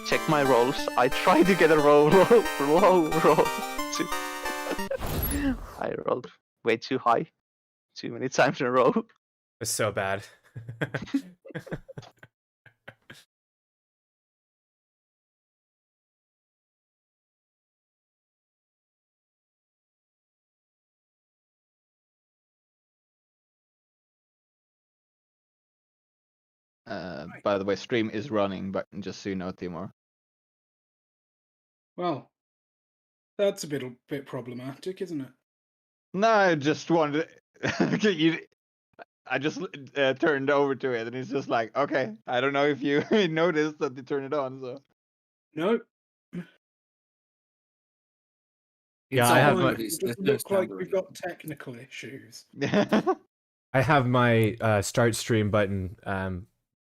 Check my rolls. I try to get a low roll. I rolled way too high. Too many times in a row. It's so bad. By the way, stream is running, but just so you know, Timor. Well, that's a bit problematic, isn't it? No, I just wanted you. I just turned over to it, and it's just like, okay, I don't know if you noticed that they turned it on. So No. Yeah, I have my. It doesn't look like we've got technical issues. I have my start stream button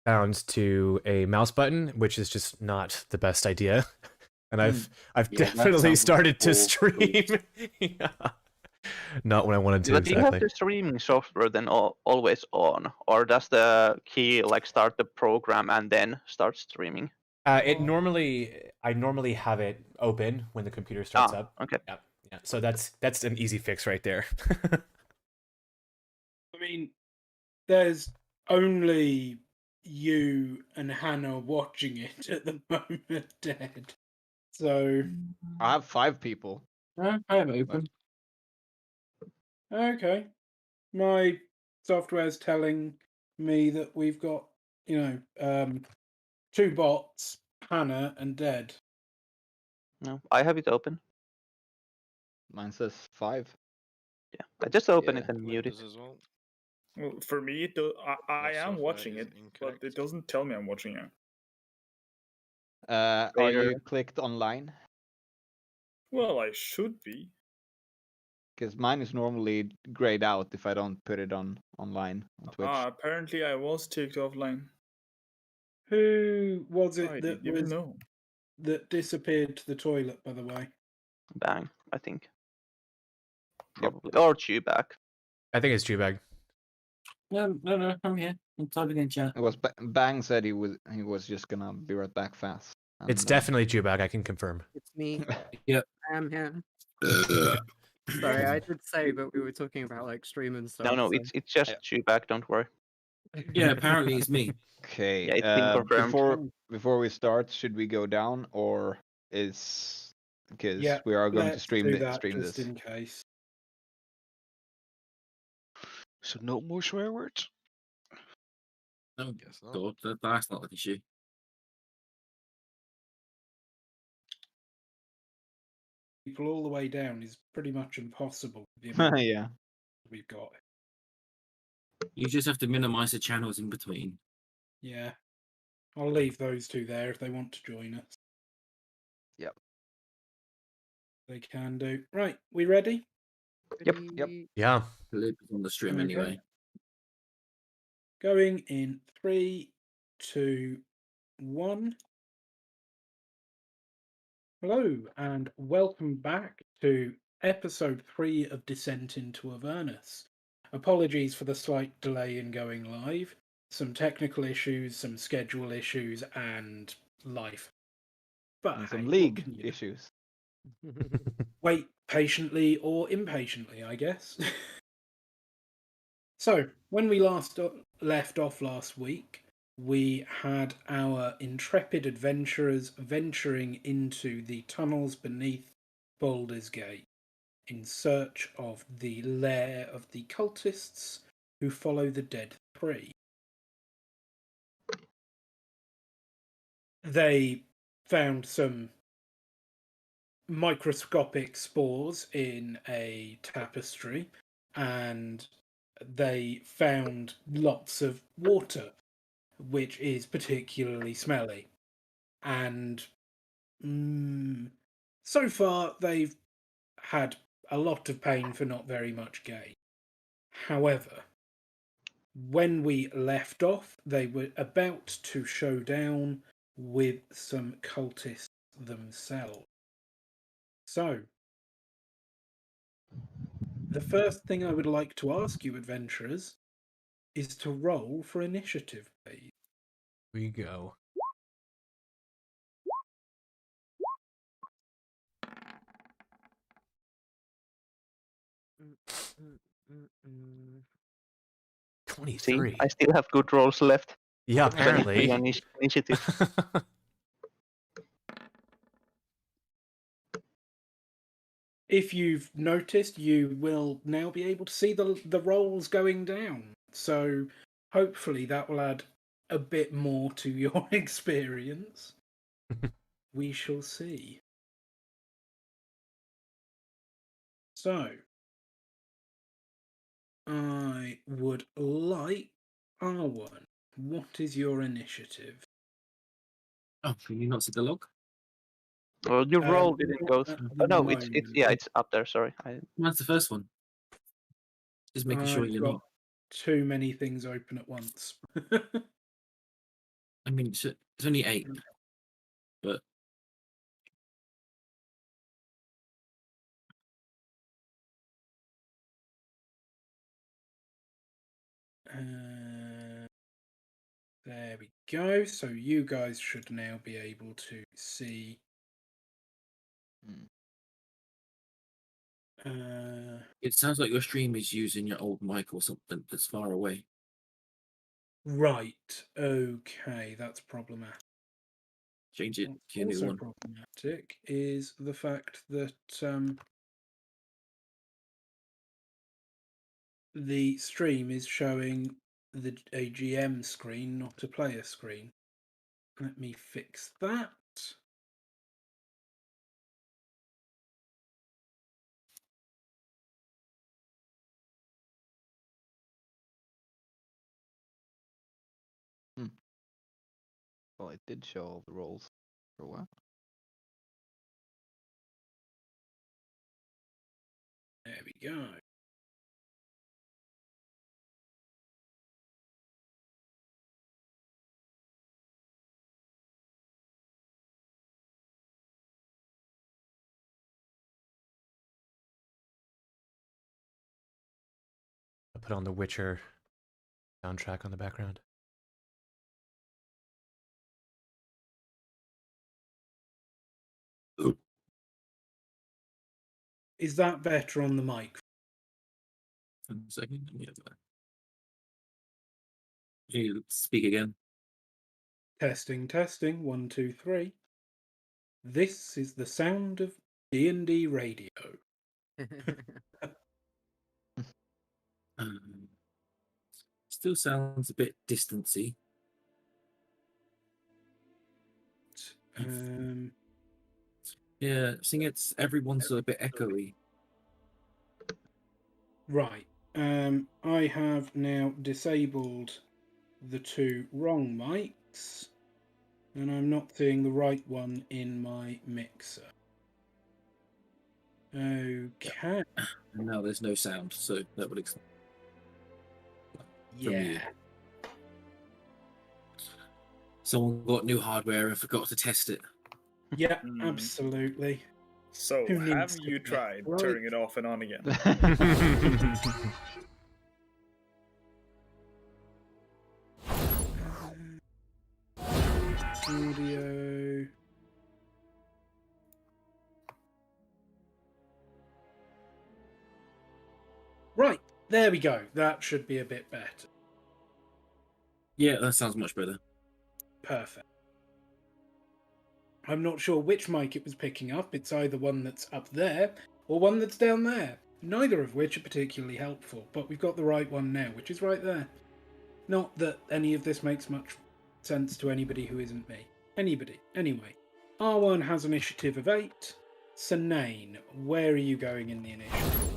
bound to a mouse button, which is just not the best idea. And I've definitely started to stream. Yeah. Not when I wanted to. But do you have exactly. the streaming software then always on, or does the key like start the program and then start streaming? I normally have it open when the computer starts up. Okay. Yeah. So that's an easy fix right there. I mean, there's only you and Hannah watching it at the moment, Dead. So I have 5 people. I have it open. okay, my software's telling me that we've got 2 bots, Hannah and Dead. No, I have it open. Mine says 5. Yeah, I just open it and mute it. Well, for me, I am watching it, but it doesn't tell me I'm watching it. Are you clicked online? Well, I should be. Because mine is normally grayed out if I don't put it online on Twitch. Apparently I was ticked offline. Who was it I that didn't even know. that disappeared to the toilet, by the way? Bang, I think. Probably. Or back. I think it's G-Bag. No, I'm here. I'm typing in chat. It was Bang said he was just gonna be right back fast. And, It's definitely G-Bag, I can confirm. It's me. Yep. I am here. Sorry, I did say that we were talking about like stream and stuff. No, so... it's just back. Don't worry. Yeah, apparently it's me. Okay. Yeah, it's been confirmed. Before we start, should we go down or is because Yeah, we are going to let's stream do this? that Stream just this. in case. So no more swear words? No, God, that's not an issue. People all the way down is pretty much impossible. Yeah. We've got. You just have to minimize the channels in between. Yeah. I'll leave those 2 there if they want to join us. Yep. They can do. Right, we ready? Yep. Yeah. Philip is on the stream Okay. anyway. Going in 3, 2, 1. Hello, and welcome back to episode 3 of Descent into Avernus. Apologies for the slight delay in going live. Some technical issues, some schedule issues, and life. But And some hey, league what can you do? issues. Wait patiently or impatiently, I guess. So, when we last left off last week, we had our intrepid adventurers venturing into the tunnels beneath Baldur's Gate in search of the lair of the cultists who follow the Dead Three. They found some microscopic spores in a tapestry, and they found lots of water, which is particularly smelly. And so far they've had a lot of pain for not very much gain. However, when we left off, they were about to show down with some cultists themselves. So, the first thing I would like to ask you, adventurers, is to roll for initiative, please. We go. Mm. 23. See, I still have good rolls left. Yeah, 23 apparently. initiative. If you've noticed, you will now be able to see the rolls going down. So hopefully that will add a bit more to your experience. We shall see. So I would like R1. What is your initiative? Oh, can you not see the log? Well, your roll didn't go At through. the No, it's moment. yeah, it's up there. Sorry. Mine's the first one. Just making sure I've you're got not. too many things open at once. I mean, it's only 8, but There we go. So you guys should now be able to see. it sounds like your stream is using your old mic or something that's far away. Right. Okay, that's problematic. Change it to your new Also one. problematic is the fact that the stream is showing a GM screen, not a player screen. Let me fix that. Well, it did show all the rolls for a while. There we go. I'll put on the Witcher soundtrack on the background. Is that better on the mic? 1 second. Let me have that. You speak again. Testing, testing. 1, 2, 3. This is the sound of D&D radio. Still sounds a bit distancy. Yeah, I think it's everyone's a bit echoey. Right. I have now disabled the 2 wrong mics, and I'm not seeing the right one in my mixer. Okay. And now there's no sound, so that would explain. Yeah. Someone got new hardware and forgot to test it. Yeah, absolutely. So, Who have needs you to tried right? turning it off and on again? Audio. Right, there we go. That should be a bit better. Yeah, that sounds much better. Perfect. I'm not sure which mic it was picking up. It's either one that's up there or one that's down there. Neither of which are particularly helpful, but we've got the right one now, which is right there. Not that any of this makes much sense to anybody who isn't me. Anybody. Anyway, R1 has initiative of 8. Sinane, where are you going in the initiative?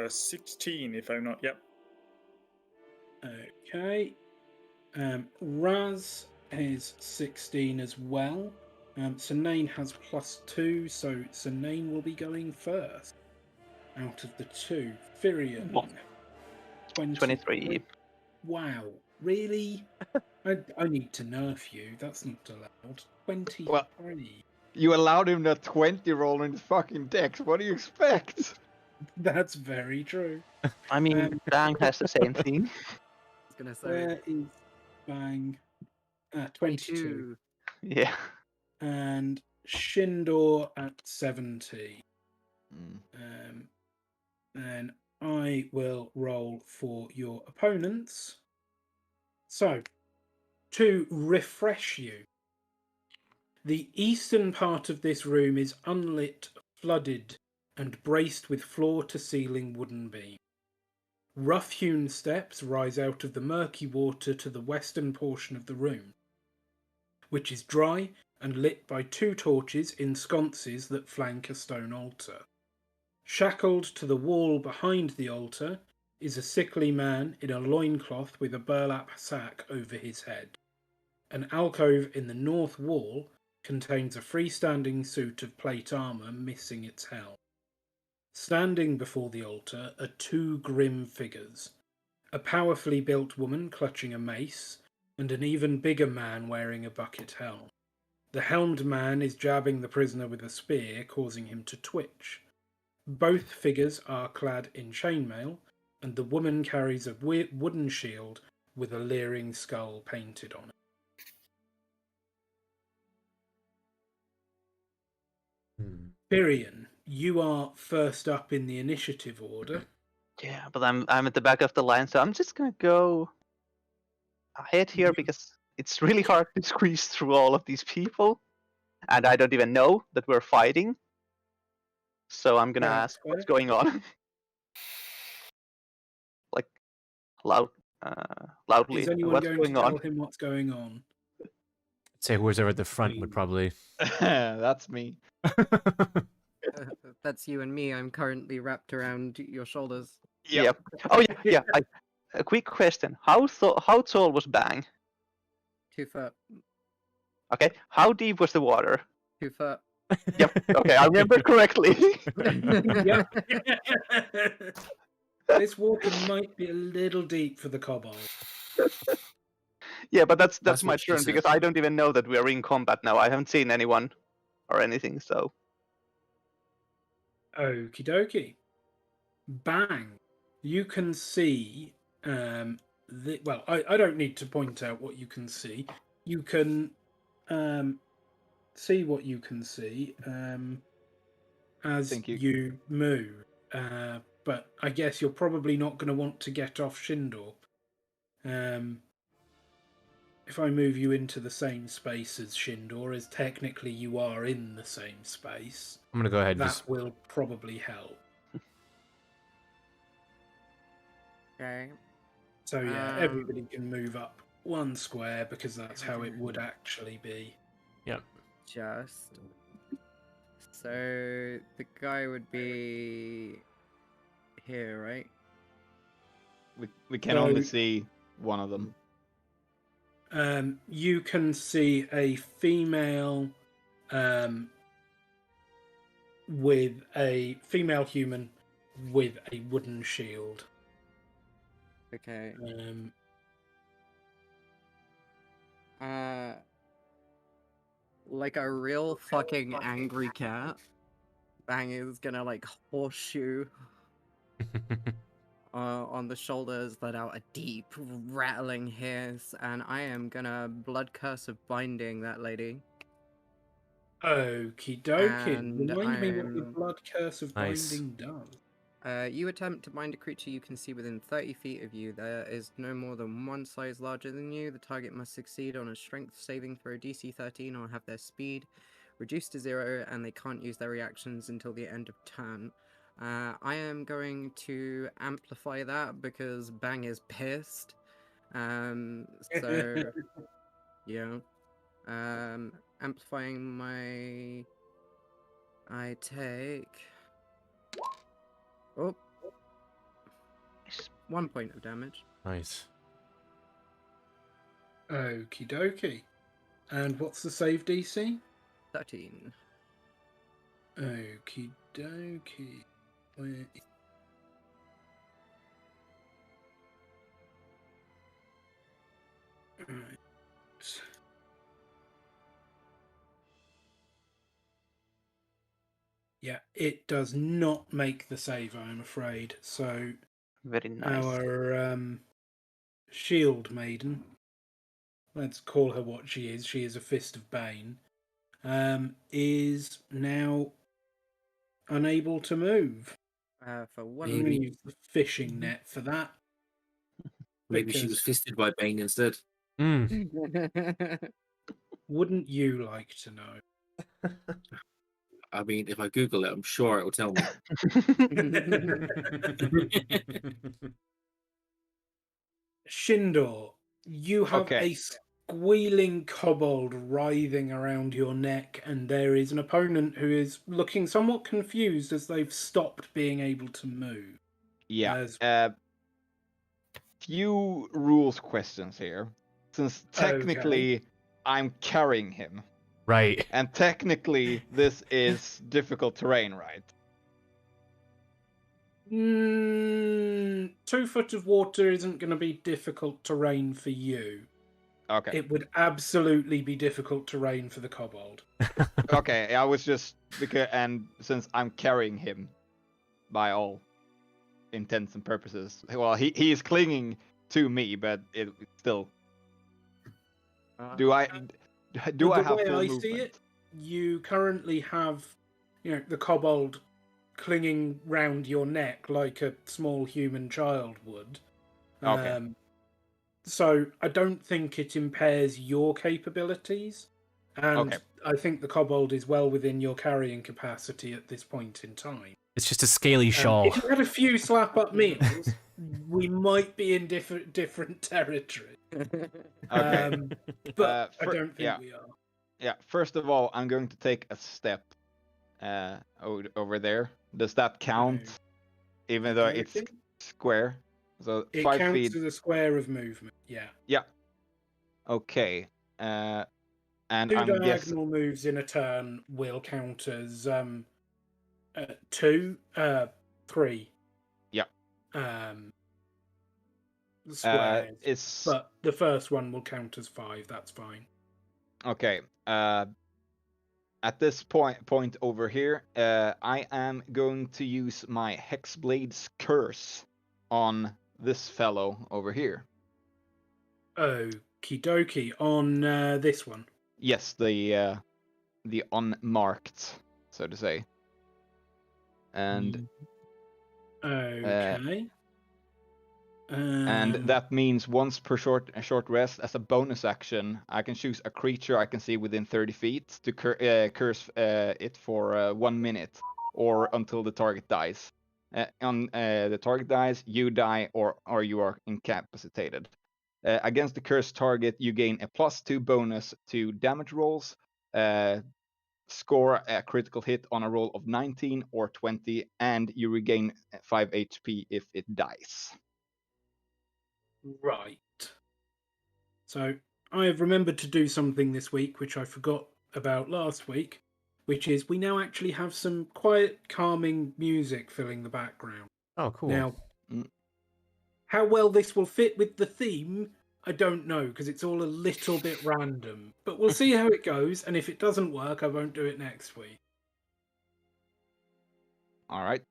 16, if I'm not. Yep. Okay. Raz is 16 as well. Sinane has +2, so Sinane will be going first. Out of the 2. Firion. 23. Wow, really? I need to nerf you. That's not allowed. 23. Well, you allowed him that 20 roll in his fucking dex. What do you expect? That's very true. I mean, Bang has the same thing. I was gonna say Where is Bang? 22. Yeah. And Shindor at 70. Mm. Then I will roll for your opponents. So, to refresh you, the eastern part of this room is unlit, flooded, and braced with floor-to-ceiling wooden beams. Rough-hewn steps rise out of the murky water to the western portion of the room, which is dry and lit by 2 torches in sconces that flank a stone altar. Shackled to the wall behind the altar is a sickly man in a loincloth with a burlap sack over his head. An alcove in the north wall contains a freestanding suit of plate armour missing its helm. Standing before the altar are 2 grim figures, a powerfully built woman clutching a mace, and an even bigger man wearing a bucket helm. The helmed man is jabbing the prisoner with a spear, causing him to twitch. Both figures are clad in chainmail, and the woman carries a wooden shield with a leering skull painted on it. Tyrion, you are first up in the initiative order. Yeah, but I'm at the back of the line, so I'm just gonna go ahead here because it's really hard to squeeze through all of these people, and I don't even know that we're fighting. So I'm gonna ask what's going on, like loudly. Is anyone What's going going to tell on? him what's going on? I'd say whoever's over at the front would probably. That's me. that's you and me. I'm currently wrapped around your shoulders. Yep. Oh yeah. A quick question: How tall was Bang? 2 foot. Okay. How deep was the water? 2 foot. Yep. Okay, I remember correctly. Yep. This water might be a little deep for the kobold. Yeah, but that's That's my what she turn said. because I don't even know that we are in combat now. I haven't seen anyone or anything, so. Okie dokie. Bang. You can see. Well, I don't need to point out what you can see. You can see what you can see as Thank you. you move. But I guess you're probably not going to want to get off Shindor. If I move you into the same space as Shindor, as technically you are in the same space, I'm gonna go ahead and that just. will probably help. Okay. So yeah, everybody can move up 1 square because that's how it would actually be. Yep. Just. So the guy would be here, right? We can only see one of them. You can see a female with a female human with a wooden shield. Okay. Like a real fucking angry cat, Bang is gonna like horseshoe on the shoulders, let out a deep rattling hiss, and I am gonna blood curse of binding that lady. Okie dokie. And Remind me what the blood curse of Nice. binding does. You attempt to bind a creature you can see within 30 feet of you. There is no more than 1 size larger than you. The target must succeed on a strength saving throw DC 13 or have their speed reduced to 0, and they can't use their reactions until the end of turn. I am going to amplify that because Bang is pissed. So, yeah. Amplifying my... I take... Oh. 1 point of damage. Nice. Okie dokie. And what's the save DC? 13. Okie dokie. Right. Yeah, it does not make the save, I'm afraid. So Very nice. our shield maiden, let's call her what she is a Fist of Bane, is now unable to move. For I'm one going to Maybe. use the fishing net for that. Maybe she was fisted by Bane instead. Wouldn't you like to know? I mean, if I Google it, I'm sure it will tell me. Shindor, you have Okay. a squealing kobold writhing around your neck, and there is an opponent who is looking somewhat confused as they've stopped being able to move. Yeah. As- Few rules questions here. Since technically I'm carrying him, Right. and technically this is difficult terrain, right? 2 foot of water isn't going to be difficult terrain for you. Okay. It would absolutely be difficult terrain for the kobold. Okay, I was just because, and since I'm carrying him by all intents and purposes, well, he is clinging to me, but it still. Do I have The full way I movement? see it, you currently have, the kobold clinging round your neck like a small human child would. Okay. So I don't think it impairs your capabilities, and Okay. I think the kobold is well within your carrying capacity at this point in time. It's just a scaly shawl. If you had a few slap-up meals, we might be in different territory. Okay. But I don't think we are. Yeah. First of all, I'm going to take a step over there. Does that count? No. Even though it's Okay. square. So It 5 counts feet. as a square of movement, yeah. Yeah. Okay. And 2 I'm diagonal guessing. moves in a turn will count as 2, 3. Yeah. Squares. But the first one will count as 5. That's fine. Okay. At this point over here, I am going to use my Hexblade's Curse on this fellow over here. Okie dokie. On this one. Yes, the unmarked, so to say. And okay. And that means once per short rest, as a bonus action, I can choose a creature I can see within 30 feet to curse it for 1 minute, or until the target dies. On the target dies, you die, or you are incapacitated. Against the cursed target, you gain a +2 bonus to damage rolls. Score a critical hit on a roll of 19 or 20, and you regain 5 HP if it dies. Right. So I have remembered to do something this week, which I forgot about last week, which is we now actually have some quiet, calming music filling the background. Oh, cool. Now, how well this will fit with the theme, I don't know, because it's all a little bit random. But we'll see how it goes, and if it doesn't work, I won't do it next week. All right.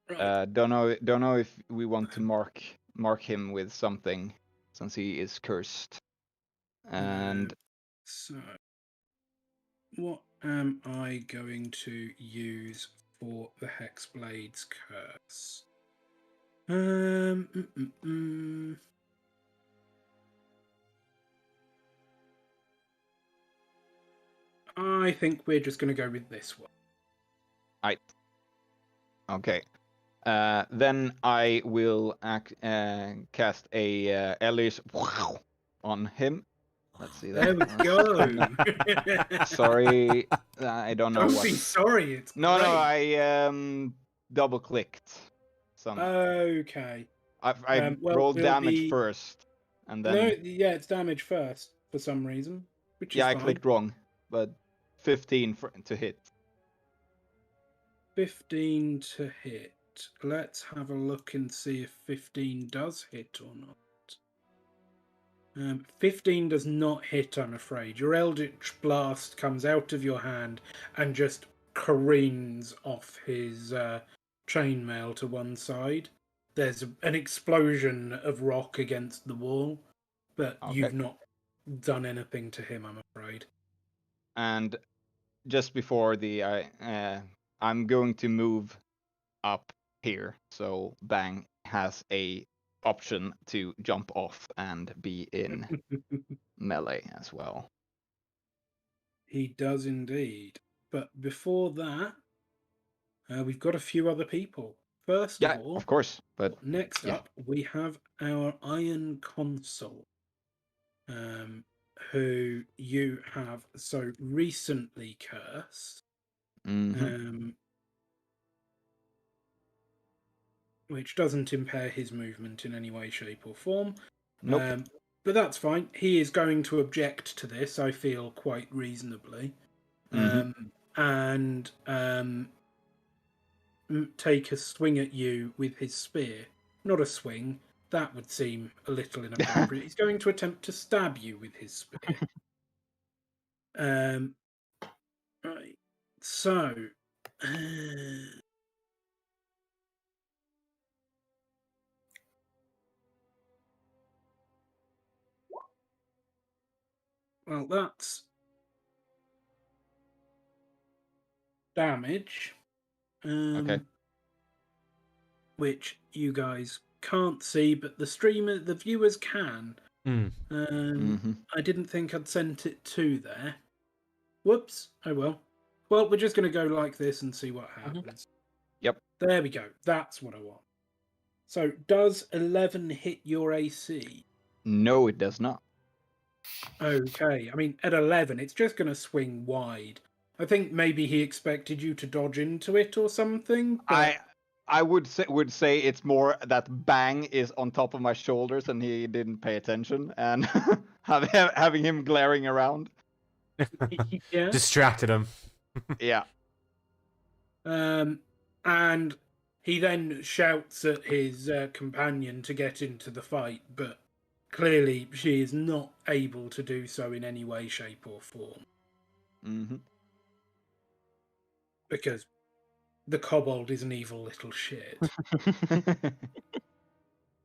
Right. Don't know if we want to mark him with something, since he is cursed. And so, what am I going to use for the Hexblade's Curse? I think we're just going to go with this one. Right. Okay. Then I will cast a Elish on him. Let's see that. There we go. Sorry, I don't know. Don't be sorry. It's no, great. I double clicked. Okay. I well, rolled it'll damage be- first, and then No, yeah, it's damage first for some reason, which is yeah, I fine. clicked wrong, but 15 to hit. 15 to hit. Let's have a look and see if 15 does hit or not. 15 does not hit, I'm afraid. Your Eldritch Blast comes out of your hand and just careens off his chainmail to one side. There's an explosion of rock against the wall, but you've not done anything to him, I'm afraid. And just before I'm going to move up here, so Bang has a option to jump off and be in melee as well. He does indeed. But before that, we've got a few other people. First of all, of course. But next up, we have our Iron Consul, who you have so recently cursed, which doesn't impair his movement in any way, shape, or form. Nope. But that's fine. He is going to object to this, I feel, quite reasonably. And take a swing at you with his spear. Not a swing. That would seem a little inappropriate. He's going to attempt to stab you with his spear. Right. So... well, that's damage. Which you guys can't see, but the viewers can. I didn't think I'd sent it to there. Whoops. Oh well. Well, we're just going to go like this and see what happens. Yep. There we go. That's what I want. So, does 11 hit your AC? No, it does not. Okay. I mean, at 11, it's just going to swing wide. I think maybe he expected you to dodge into it or something. But... I would say it's more that Bang is on top of my shoulders and he didn't pay attention and having him glaring around. Yeah. Distracted him. Yeah. And he then shouts at his companion to get into the fight, but clearly she is not able to do so in any way, shape, or form. Because the kobold is an evil little shit.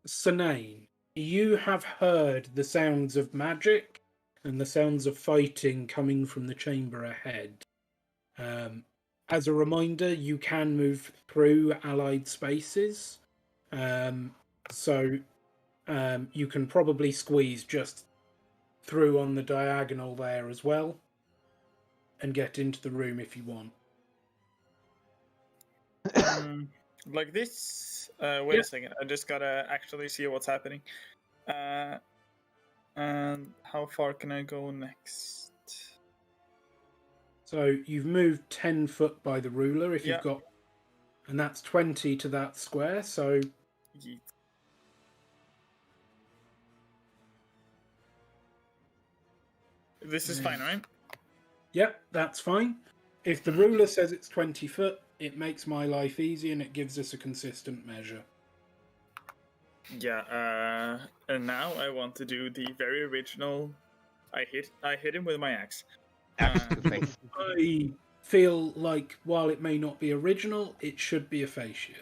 Sinane, you have heard the sounds of magic and the sounds of fighting coming from the chamber ahead. As a reminder, you can move through allied spaces. So you can probably squeeze just through on the diagonal there as well and get into the room if you want. Like this? Wait a second. I just gotta actually see what's happening. And how far can I go next? So you've moved 10 foot by the ruler if you've got... And that's 20 to that square, so... Yeet. This is fine, right? Yep, that's fine. If the ruler says it's 20 foot, it makes my life easy and it gives us a consistent measure. Yeah, and now I want to do the very original... I hit him with my axe. I feel like while it may not be original, it should be a fascia.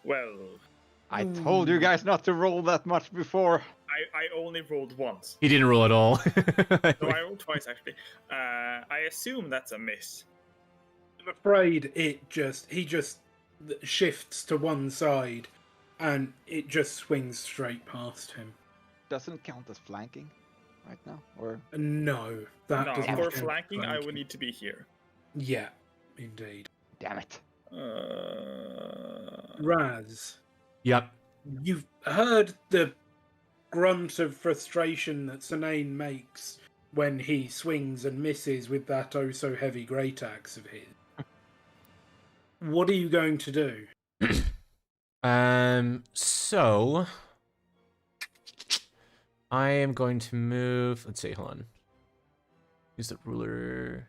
Well... I told you guys not to roll that much before. I only rolled once. He didn't roll at all. No, I rolled twice, actually. I assume that's a miss. I'm afraid he just shifts to one side and it just swings straight past him. Doesn't count as flanking right now, or no, that does not for flanking, I would need to be here. Yeah, indeed. Damn it. Raz. Yep. You've heard the grunt of frustration that Sinane makes when he swings and misses with that oh so heavy great axe of his. What are you going to do? So I am going to move. Let's see, hold on. Use the ruler.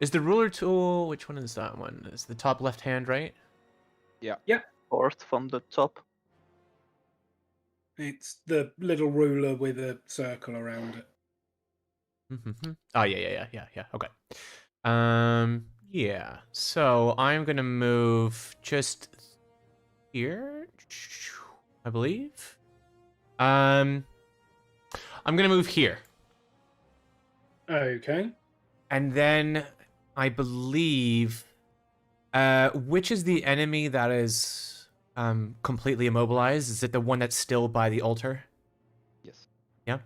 Is the ruler tool? Which one is that one? Is the top left hand, right? Fourth from the top. It's the little ruler with a circle around it. Oh yeah. Okay. Yeah. So I'm gonna move just here, I believe. I'm gonna move here. Okay. And then I believe, which is the enemy that is completely immobilized? Is it the one that's still by the altar? Yes. Yeah.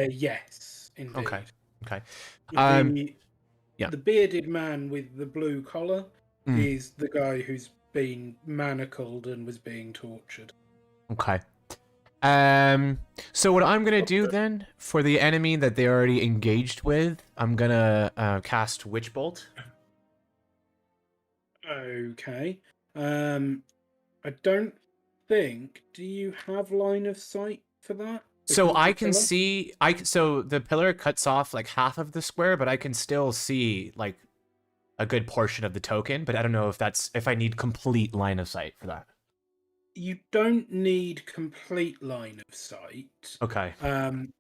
Yes, indeed. Okay. The bearded man with the blue collar is the guy who's been manacled and was being tortured. Okay. So what I'm gonna do then for the enemy that they already engaged with, I'm gonna cast Witch Bolt. Okay. I don't think. Do you have line of sight for that? So I can see. So the pillar cuts off like half of the square, but I can still see like a good portion of the token. But I don't know if I need complete line of sight for that. You don't need complete line of sight. Okay.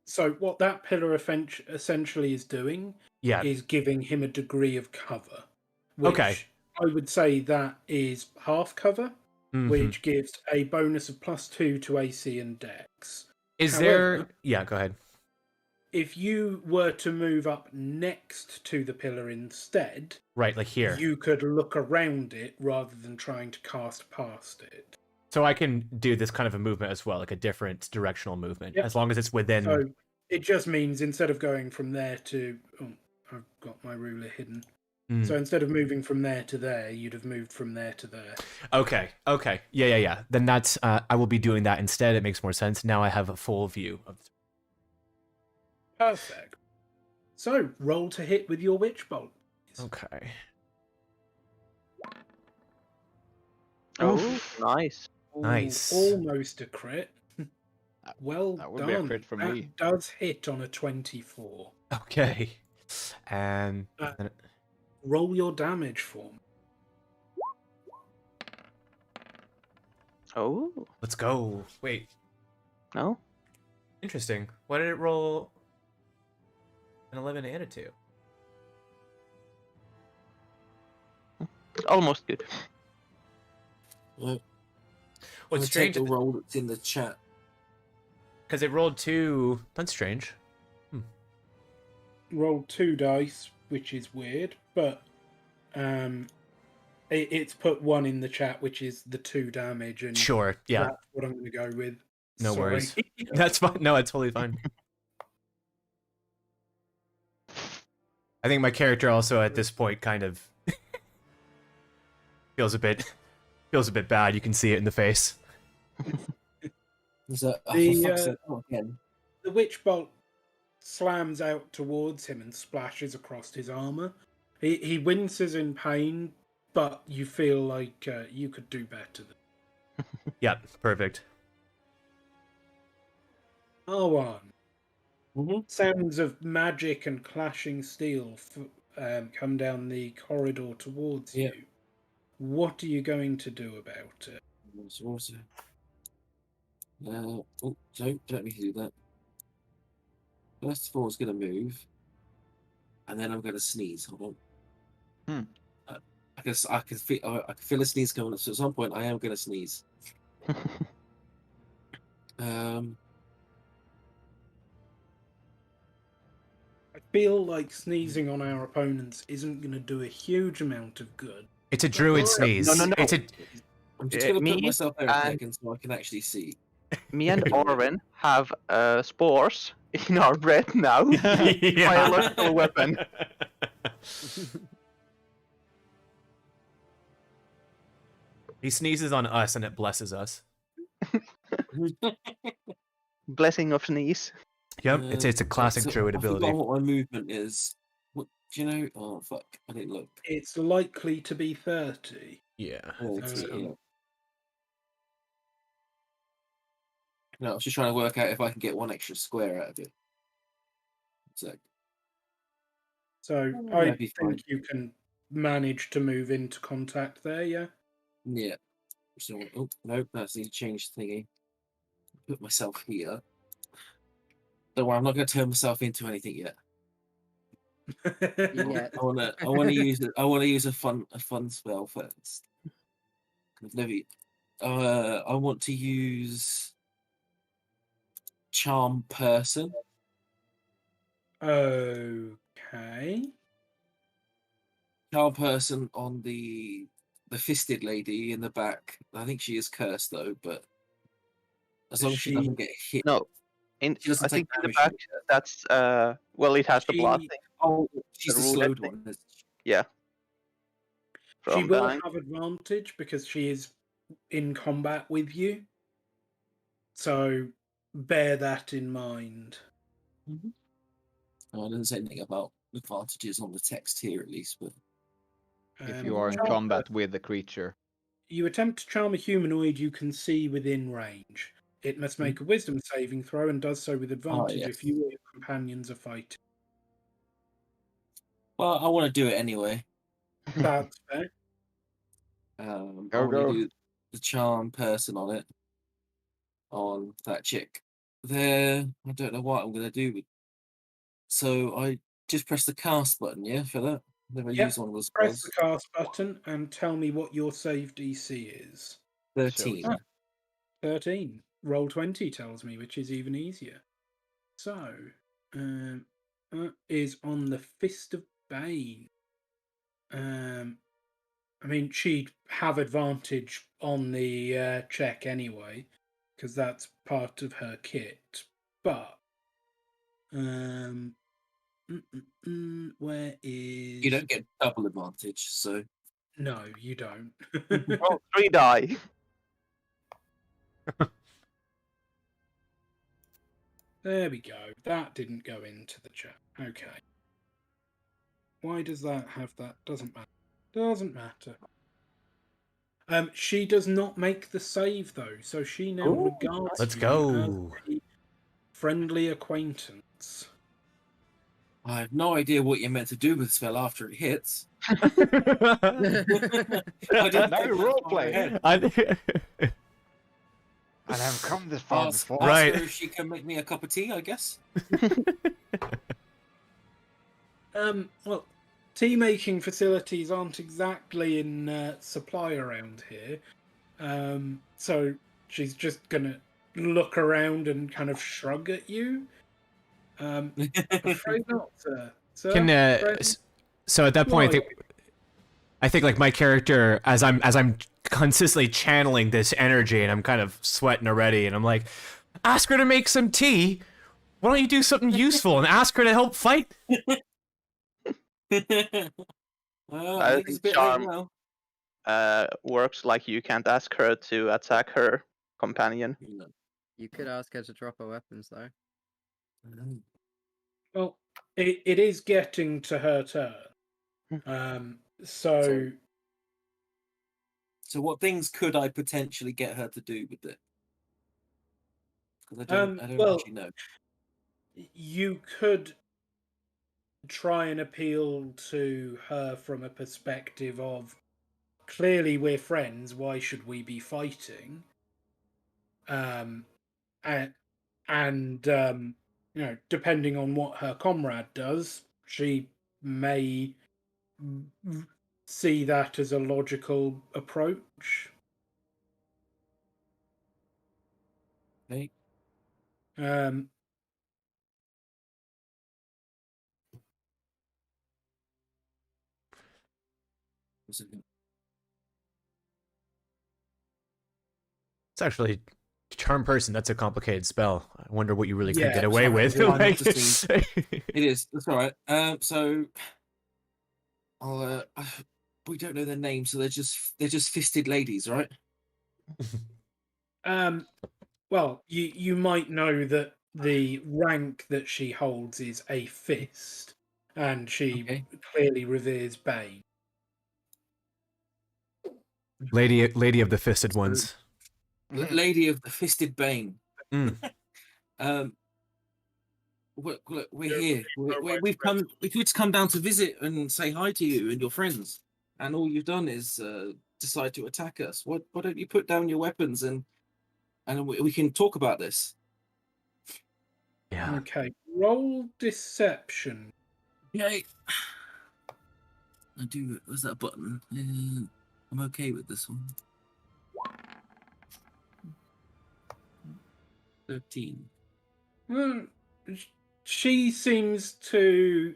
So what that pillar essentially is doing is giving him a degree of cover. Which I would say that is half cover, which gives a bonus of +2 to AC and Dex. However, go ahead. If you were to move up next to the pillar instead, right, like here, you could look around it rather than trying to cast past it. So I can do this kind of a movement as well, like a different directional movement, as long as it's within. So it just means instead of going from there to, I've got my ruler hidden. So instead of moving from there to there, you'd have moved from there to there. Okay. Yeah. Then that's I will be doing that instead. It makes more sense. Now I have a full view of. Perfect. So roll to hit with your witch bolt. Okay. Oh, nice. Nice. Almost a crit. Well that would done. Be a crit for that me. Does hit on a 24. Okay. And roll your damage for me. Oh. Let's go. Wait. No? Interesting. Why did it roll an 11 and a 2? Almost good. What's strange? The roll that's in the chat. Because it rolled 2. That's strange. Rolled 2 dice, which is weird, but it's put 1 in the chat, which is the 2 damage, and sure, yeah, that's what I'm going to go with. No worries. That's fine. No, it's totally fine. I think my character also at this point kind of feels a bit bad. You can see it in the face. The witch bolt slams out towards him and splashes across his armor. He winces in pain, but you feel like you could do better. Yeah, perfect. R1. Sounds of magic and clashing steel come down the corridor towards you. What are you going to do about it? So don't let me do that. First of all, it's going to move, and then I'm going to sneeze. Hold on. I can feel a sneeze coming up. So at some point, I am going to sneeze. I feel like sneezing on our opponents isn't going to do a huge amount of good. It's a druid sneeze. No. I'm just going to put myself there a second so I can actually see. Me and Orwin have spores in our breath now. Biological weapon. He sneezes on us and it blesses us. Blessing of sneeze. Yep, it's a classic druid ability. I forgot what my movement is. What do you know? Oh fuck! I didn't look. It's likely to be 30. Yeah. No, I was just trying to work out if I can get 1 extra square out of it. So I think you can managed to move into contact there, yeah? Yeah. So, oh, no, that's the change thingy. Put myself here. Don't worry, I'm not going to turn myself into anything yet. Yeah. I want to use a fun spell first. I've never. I want to use Charm Person. Okay. Charm Person on the fisted lady in the back. I think she is cursed though, but as long as she doesn't get hit. No, she doesn't I think take in the damage. back that's well, it has the blood thing. Oh, she's the rooted slowed thing. one. Yeah. She From will behind. have advantage because she is in combat with you. So bear that in mind. Mm-hmm. Oh, it doesn't say anything about advantages on the text here, at least. But if you are in combat with the creature, you attempt to charm a humanoid you can see within range. It must make a wisdom saving throw and does so with advantage if you or your companions are fighting. Well, I want to do it anyway. That's fair. I want to do the Charm Person on it. On that chick. There, I don't know what I'm going to do. So I just press the cast button, yeah, for that? Never use one of those Press spells. the cast button and tell me what your save DC is. 13. 13. Roll 20 tells me, which is even easier. So, that is on the Fist of Bane. I mean, she'd have advantage on the check anyway, because that's part of her kit. But, where is... You don't get double advantage, so... No, you don't. Roll 3 die. There we go. That didn't go into the chat. Okay. Why does that have that? Doesn't matter. Doesn't matter. She does not make the save though, so she now regards Let's you go. as a friendly acquaintance. I have no idea what you're meant to do with the spell after it hits. I didn't now you roleplay. And I've come this far before. Ask her if she can make me a cup of tea, I guess. Well, tea making facilities aren't exactly in supply around here. So she's just gonna look around and kind of shrug at you. Afraid not, sir. So at that point, I think like my character, as I'm consistently channeling this energy, and I'm kind of sweating already, and I'm like, ask her to make some tea. Why don't you do something useful and ask her to help fight? I think charm works like you can't ask her to attack her companion. You could ask her to drop her weapons, though. Well, it is getting to her turn. So what things could I potentially get her to do with it? Because I don't actually know. You could try and appeal to her from a perspective of, clearly we're friends, why should we be fighting? You know, depending on what her comrade does, she may see that as a logical approach. Okay. It's actually Charm Person. That's a complicated spell. I wonder what you really could get away with. Like... It is. That's all right. So I'll. We don't know their names, so they're just fisted ladies, right? Well, you might know that the rank that she holds is a fist, and she clearly reveres Bane. Lady of the Fisted Ones. Lady of the Fisted Bane. Look, we're here. We've come down to visit and say hi to you and your friends. and all you've done is decide to attack us. Why don't you put down your weapons and we can talk about this? Yeah. Okay, roll deception. Yay! I do. Was that a button? I'm okay with this one. 13. Well, she seems to.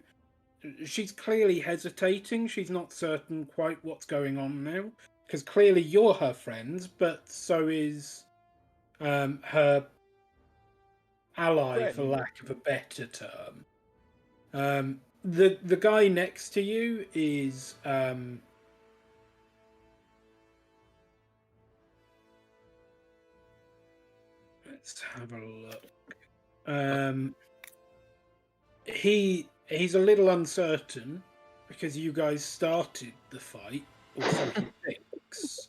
She's clearly hesitating. She's not certain quite what's going on now. Because clearly you're her friends, but so is her ally, Friend. for lack of a better term. The guy next to you is let's have a look. He's a little uncertain because you guys started the fight, or so he thinks.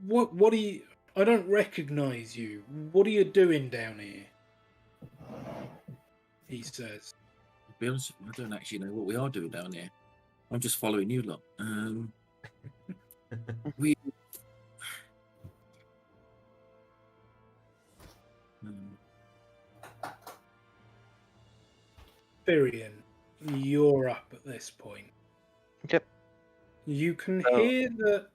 What are you? I don't recognize you. What are you doing down here? He says. To be honest, I don't actually know what we are doing down here. I'm just following you lot. We. Tyrion, you're up at this point. Okay. You can hear that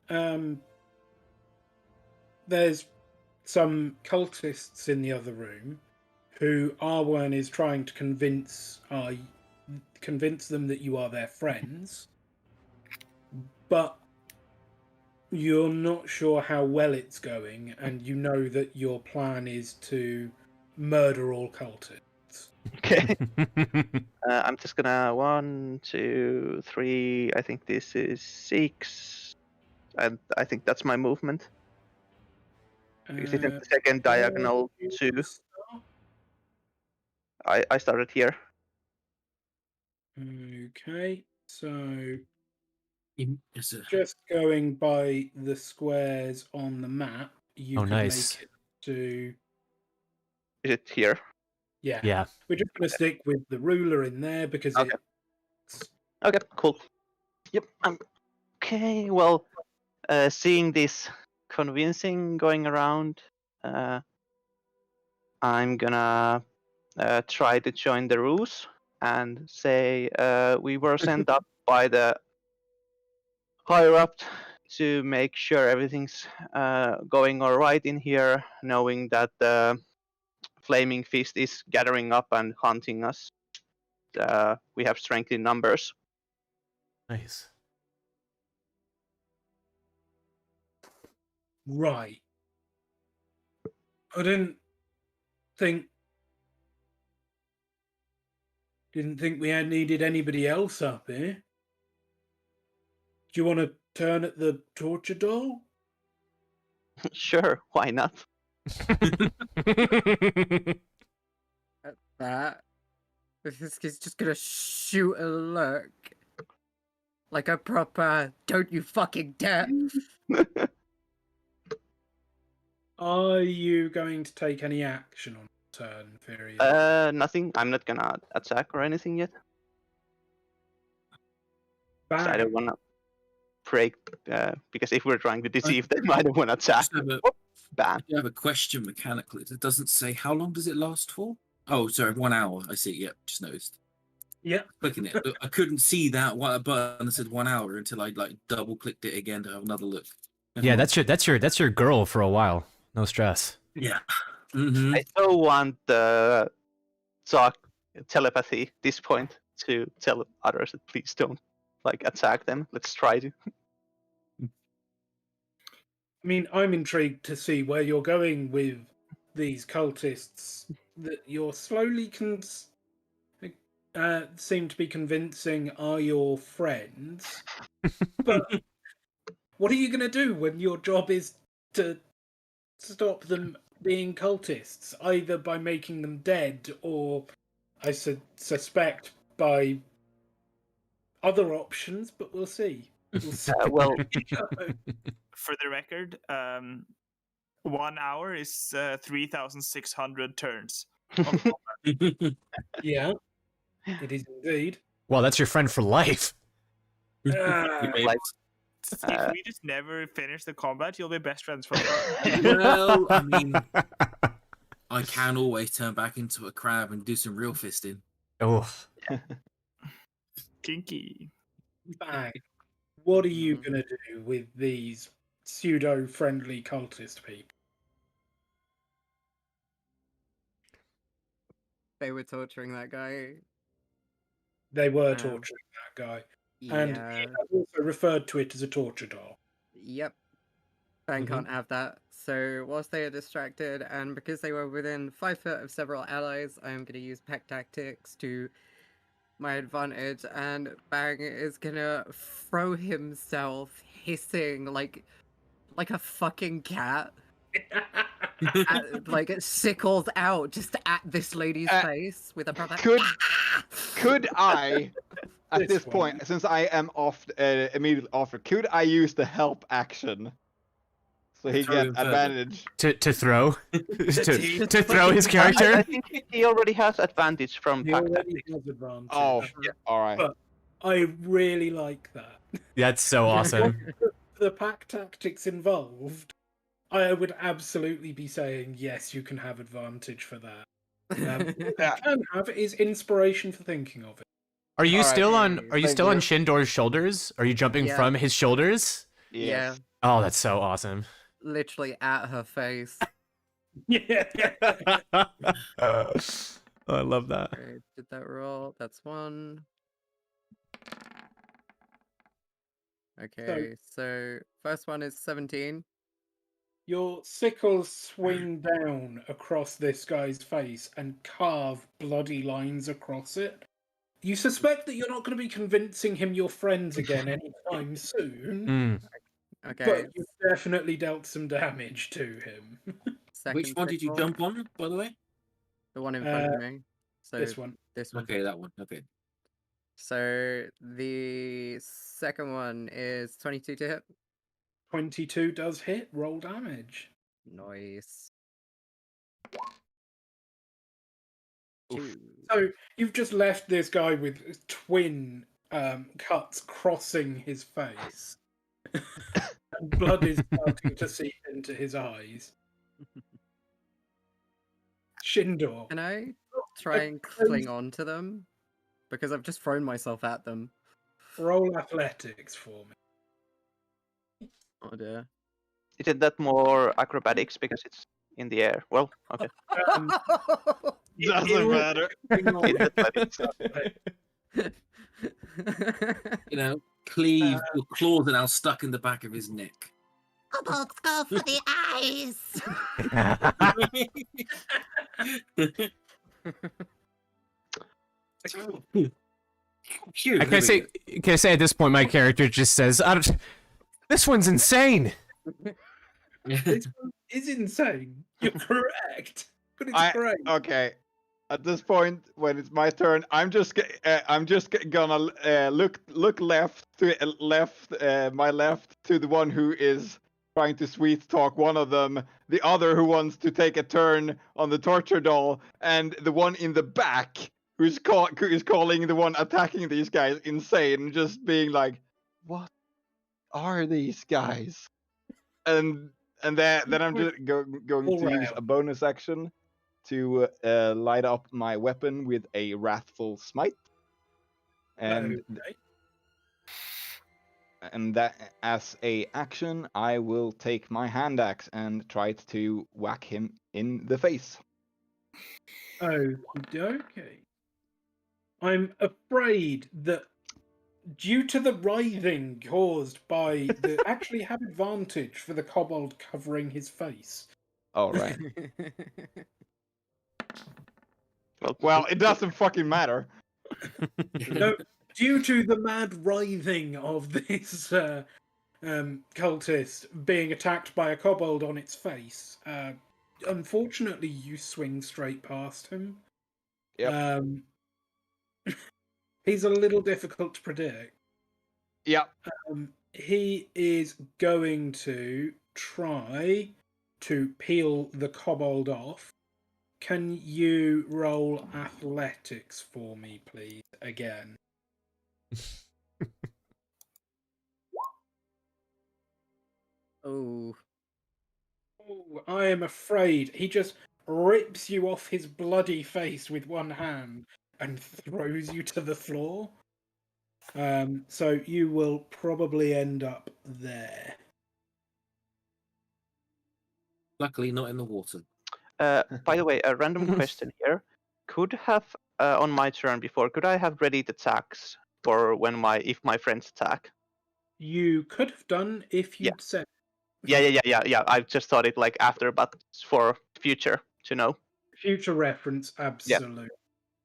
there's some cultists in the other room who Arwen is trying to convince them that you are their friends, but you're not sure how well it's going, and you know that your plan is to murder all cultists. Okay. I'm just gonna 1, 2, 3. I think this is 6, and I think that's my movement. Because it's in the second diagonal 2. I started here. Okay, so Yes, just going by the squares on the map, you could nice. make it to. Is it here? Yeah. Yeah. We're just going to stick with the ruler in there because Okay. Okay, cool. Yep. Okay. Well, seeing this convincing going around, I'm gonna try to join the ruse and say we were sent up by the higher up to make sure everything's going all right in here, knowing that the flaming fist is gathering up and hunting us. We have strength in numbers. Nice. Right. I didn't think we had needed anybody else up here. Do you want to turn at the torture doll? Sure, why not? At that, this kid's just gonna shoot a look. Like a proper, don't you fucking dare. Are you going to take any action on turn, Tyrion? Nothing. I'm not gonna attack or anything yet. I don't wanna break, because if we're trying to deceive them, I don't wanna attack. I have a question mechanically. It doesn't say how long does it last for? Oh, sorry, 1 hour. I see. Yep, just noticed. Yeah. Clicking it. I couldn't see that button that said 1 hour until I double clicked it again to have another look. Yeah, that's your girl for a while. No stress. Yeah. Mm-hmm. I still want the telepathy at this point to tell others that please don't attack them. Let's try to. I mean, I'm intrigued to see where you're going with these cultists that you're slowly seem to be convincing are your friends. But what are you going to do when your job is to stop them being cultists, either by making them dead or, I suspect, by other options, but we'll see. Well, for the record, 1 hour is 3,600 turns. Yeah, it is indeed. Well, that's your friend for life. Like, If we just never finish the combat, you'll be best friends forever. Well, I mean, I can always turn back into a crab and do some real fisting. Oh. Kinky. Bang. What are you going to do with these pseudo-friendly cultist people? They were torturing that guy. They were torturing that guy. And Yeah. he has also referred to it as a torture doll. Yep. Bang can't have that. So whilst they are distracted, and because they were within 5 foot of several allies, I am going to use pack tactics to my advantage, and Bang is gonna throw himself hissing like a fucking cat. Like it sickles out just at this lady's face with a proper. Could I, at this point, since I am off immediately after, could I use the help action so he gets advantage to throw to throw his character? I think he already has advantage from He pack already tactics. has advantage. Oh, all right. But I really like that. That's so awesome. The pack tactics involved, I would absolutely be saying, yes, you can have advantage for that. What you can have is inspiration for thinking of it. Are you still on Thank you. Shindor's shoulders? Are you jumping from his shoulders? Yes. Oh, that's so awesome. Literally at her face. Yeah. Oh, I love that. Okay, did that roll? That's 1. Okay, so first one is 17. Your sickles swing down across this guy's face and carve bloody lines across it. You suspect that you're not going to be convincing him you're friends again anytime soon. Okay. But you've definitely dealt some damage to him. Which one did you jump on, by the way? The one in front of me. So this one. This one. Okay, that one. Okay. So the second one is 22 to hit. 22 does hit. Roll damage. Nice. So you've just left this guy with twin cuts crossing his face. And blood is starting to seep into his eyes. Shindor. Can I try and cling on to them? Because I've just thrown myself at them. Roll athletics for me. Oh dear. Isn't that more acrobatics because it's in the air? Well, okay. Doesn't matter. You know, cleave, your claws are now stuck in the back of his neck. Kobolds go for the eyes. Can I say at this point my character just says, "This one's insane." This one is insane. You're correct, but it's great. Okay. At this point, when it's my turn, I'm just gonna look left to my left to the one who is trying to sweet talk one of them, the other who wants to take a turn on the torture doll, and the one in the back who is calling the one attacking these guys insane, just being like, "What are these guys?" And then I'm just going to use a bonus action to light up my weapon with a wrathful smite, and that as a action, I will take my hand axe and try to whack him in the face. Okay. I'm afraid that due to the writhing caused by the actually have advantage for the kobold covering his face. All right. Well, it doesn't fucking matter. No, due to the mad writhing of this cultist being attacked by a kobold on its face, unfortunately, you swing straight past him. Yep. He's a little difficult to predict. Yep. He is going to try to peel the kobold off. Can you roll athletics for me, please? Again. Oh. Oh, I am afraid he just rips you off his bloody face with one hand and throws you to the floor. So you will probably end up there. Luckily, not in the water. By the way, a random question here. Could have on my turn before, could I have readied attacks for if my friends attack? You could have done if you'd said. Yeah. I just thought it like after, but for future to know. Future reference, absolutely.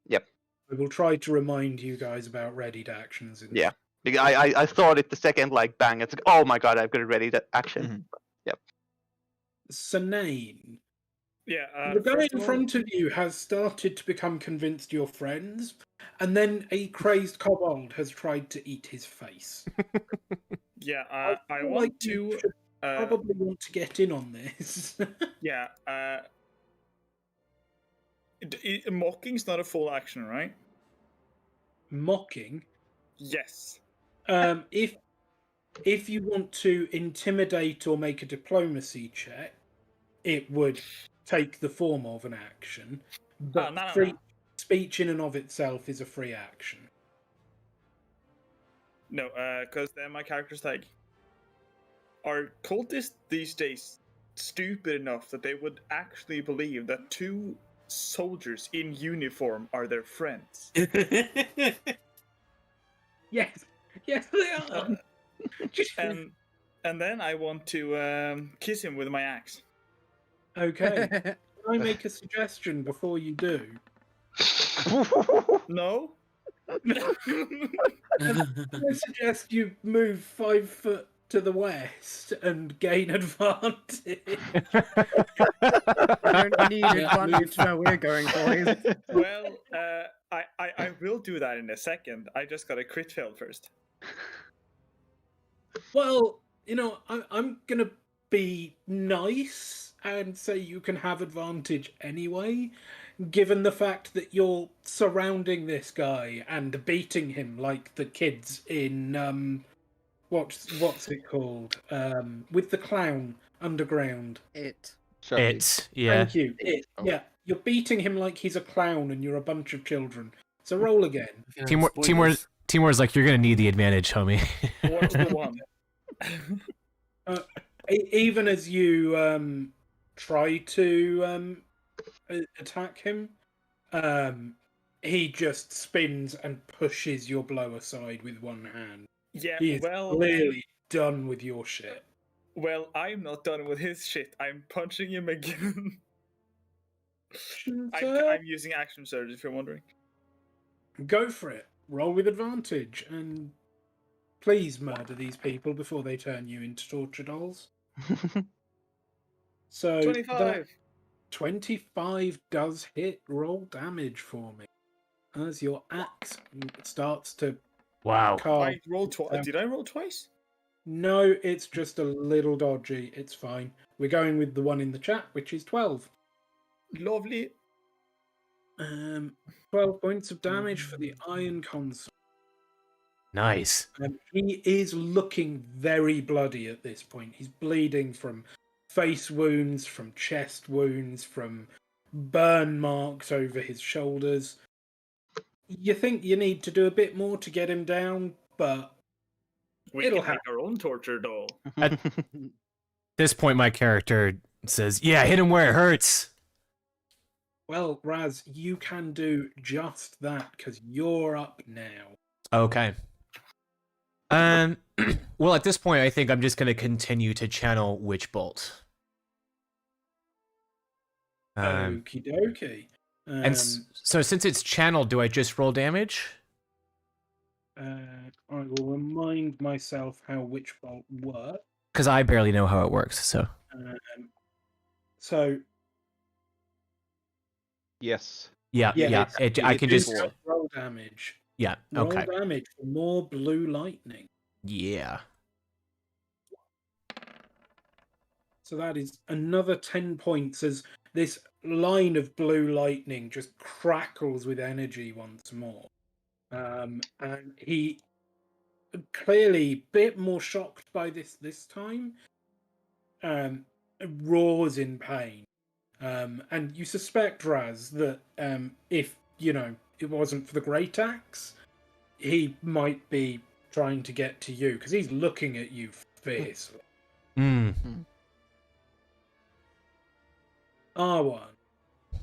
Yep. We will try to remind you guys about readied actions. Yeah. I thought it the second like bang. It's like, oh my god, I've got a ready action. Mm-hmm. Yep. Sinane. Yeah. The guy in front of you has started to become convinced you're friends, and then a crazed kobold has tried to eat his face. Yeah, I feel want like to you should probably want to get in on this. Yeah. Mocking's not a full action, right? Mocking. Yes. If you want to intimidate or make a diplomacy check, it would take the form of an action. But no. Speech in and of itself is a free action. No, because then my character's like, are cultists these days stupid enough that they would actually believe that two soldiers in uniform are their friends? Yes, they are. And then I want to kiss him with my axe. Okay. Can I make a suggestion before you do? No. I suggest you move 5 foot to the west and gain advantage. I don't need advantage where we're going, boys. Well, I will do that in a second. I just got a crit fail first. Well, I'm gonna be nice and say you can have advantage anyway, given the fact that you're surrounding this guy and beating him like the kids in what's it called? With the clown underground. It. Yeah. Thank you. Yeah, you're beating him like he's a clown and you're a bunch of children. So roll again. Timur's like, you're gonna need the advantage, homie. What's the one? Even as you try to attack him, he just spins and pushes your blow aside with one hand. Yeah, He is clearly done with your shit. Well, I'm not done with his shit. I'm punching him again. I'm using action surge, if you're wondering. Go for it. Roll with advantage, and please murder these people before they turn you into torture dolls. So 25. 25 does hit. Roll damage for me as your axe starts to. Wow. I rolled twice. Did I roll twice? No, it's just a little dodgy. It's fine. We're going with the one in the chat, which is 12. Lovely. 12 points of damage for the Iron Consort. Nice. He is looking very bloody at this point. He's bleeding from face wounds, from chest wounds, from burn marks over his shoulders. You think you need to do a bit more to get him down, but it'll make our own torture doll. At this point, my character says, "Yeah, hit him where it hurts." Well, Raz, you can do just that because you're up now. Okay. Well, at this point, I think I'm just going to continue to channel Witch Bolt. Okie dokie. And so, since it's channeled, do I just roll damage? I will remind myself how Witch Bolt works. Because I barely know how it works. So. Yes. Yeah. I can just roll damage. Yeah. Roll Okay. damage for more blue lightning. Yeah. So that is another 10 points as this line of blue lightning just crackles with energy once more. And he clearly a bit more shocked by this time, roars in pain. And you suspect, Raz, that if, it wasn't for the Great Axe, he might be trying to get to you, because he's looking at you fiercely. R1,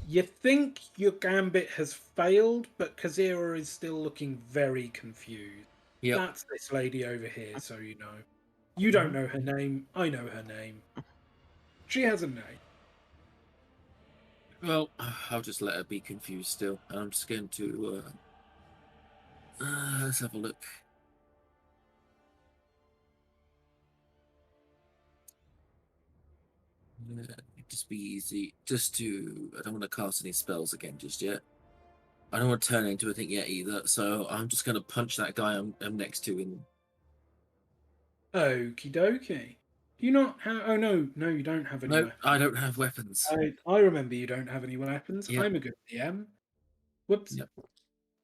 you think your gambit has failed, but Kazira is still looking very confused. Yep. That's this lady over here, so you know. You don't know her name. I know her name. She has a name. Well, I'll just let her be confused still. I'm just going to... let's have a look. Just be easy. Just to... I don't want to cast any spells again just yet. I don't want to turn into anything yet either, so I'm just going to punch that guy I'm next to in... Okie dokie. Do you not have... Oh, no, you don't have any No, weapons. I don't have weapons. I remember you don't have any weapons. Yep. I'm a good DM. Whoops. Yep.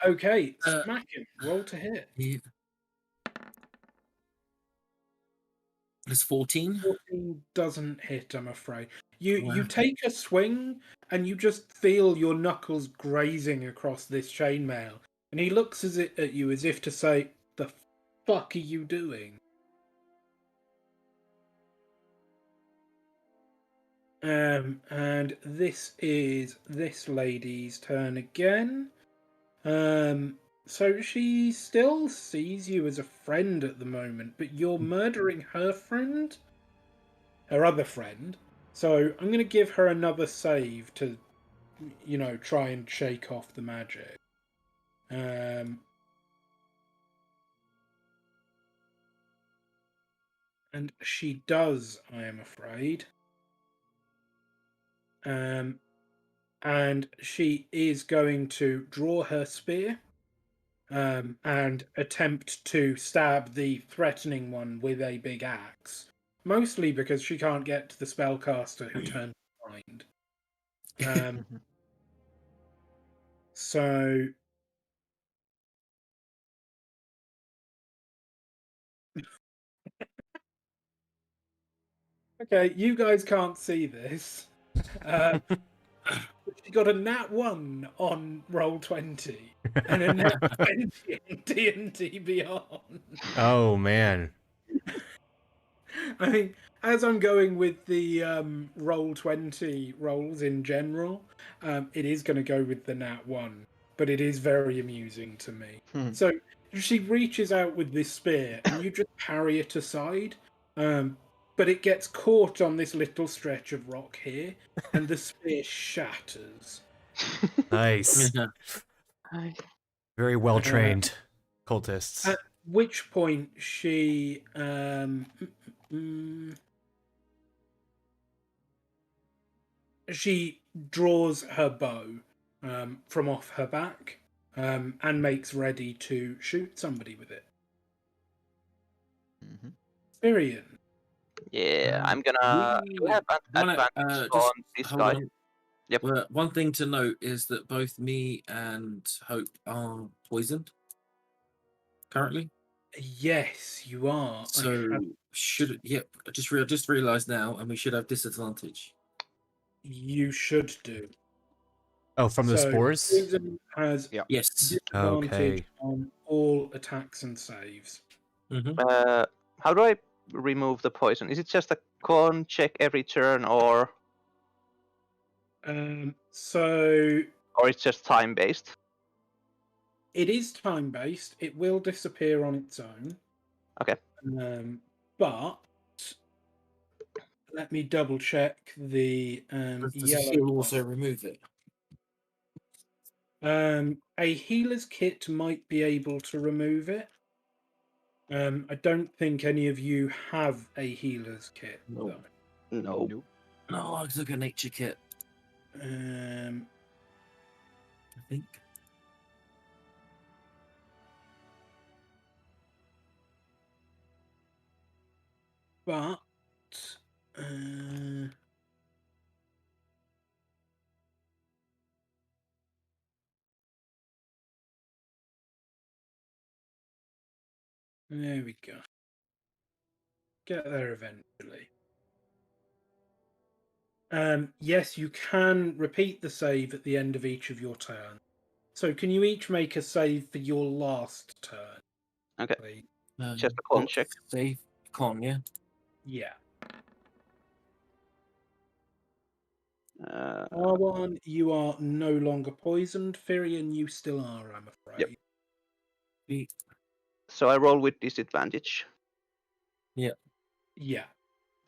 Okay, smack him. Roll to hit. Yeah. It's 14. 14 doesn't hit, I'm afraid. You Wow. take a swing, and you just feel your knuckles grazing across this chainmail. And he looks at you as if to say, "The fuck are you doing?" And this is this lady's turn again. So she still sees you as a friend at the moment, but you're murdering her friend? Her other friend. So I'm going to give her another save to, try and shake off the magic. And she does, I am afraid. And she is going to draw her spear and attempt to stab the threatening one with a big axe. Mostly because she can't get to the spellcaster who turned blind. So... Okay, you guys can't see this. She got a nat 1 on Roll20 and a nat 20 in D&D Beyond. Oh, man. I mean, as I'm going with the Roll20 rolls in general, it is going to go with the nat 1, but it is very amusing to me. So she reaches out with this spear, and you just parry it aside, but it gets caught on this little stretch of rock here, and the spear shatters. Nice. Very well trained cultists. At which point she she draws her bow from off her back and makes ready to shoot somebody with it. Tyrion. Yeah, I'm gonna. Do we have advantage on this guy? Yep. One thing to note is that both me and Hope are poisoned currently. Yes, you are. So I just realised now, and we should have disadvantage. You should do. Oh, from the spores? Poison has Yes. disadvantage on all attacks and saves. How do I remove the poison? Is it just a con check every turn, or it's just time based? It is time based. It will disappear on its own. Okay. But let me double check the Does yellow. the heal also remove it? A healer's kit might be able to remove it. I don't think any of you have a healer's kit. No. No. No, I took a nature kit. I think. But There we go. Get there eventually. Yes, you can repeat the save at the end of each of your turns. So can you each make a save for your last turn? Okay. Please? Just a con check. Save con, yeah. Yeah. Uh, R1, you are no longer poisoned. Firion, you still are, I'm afraid. Yep. So I roll with disadvantage. Yeah. Yeah.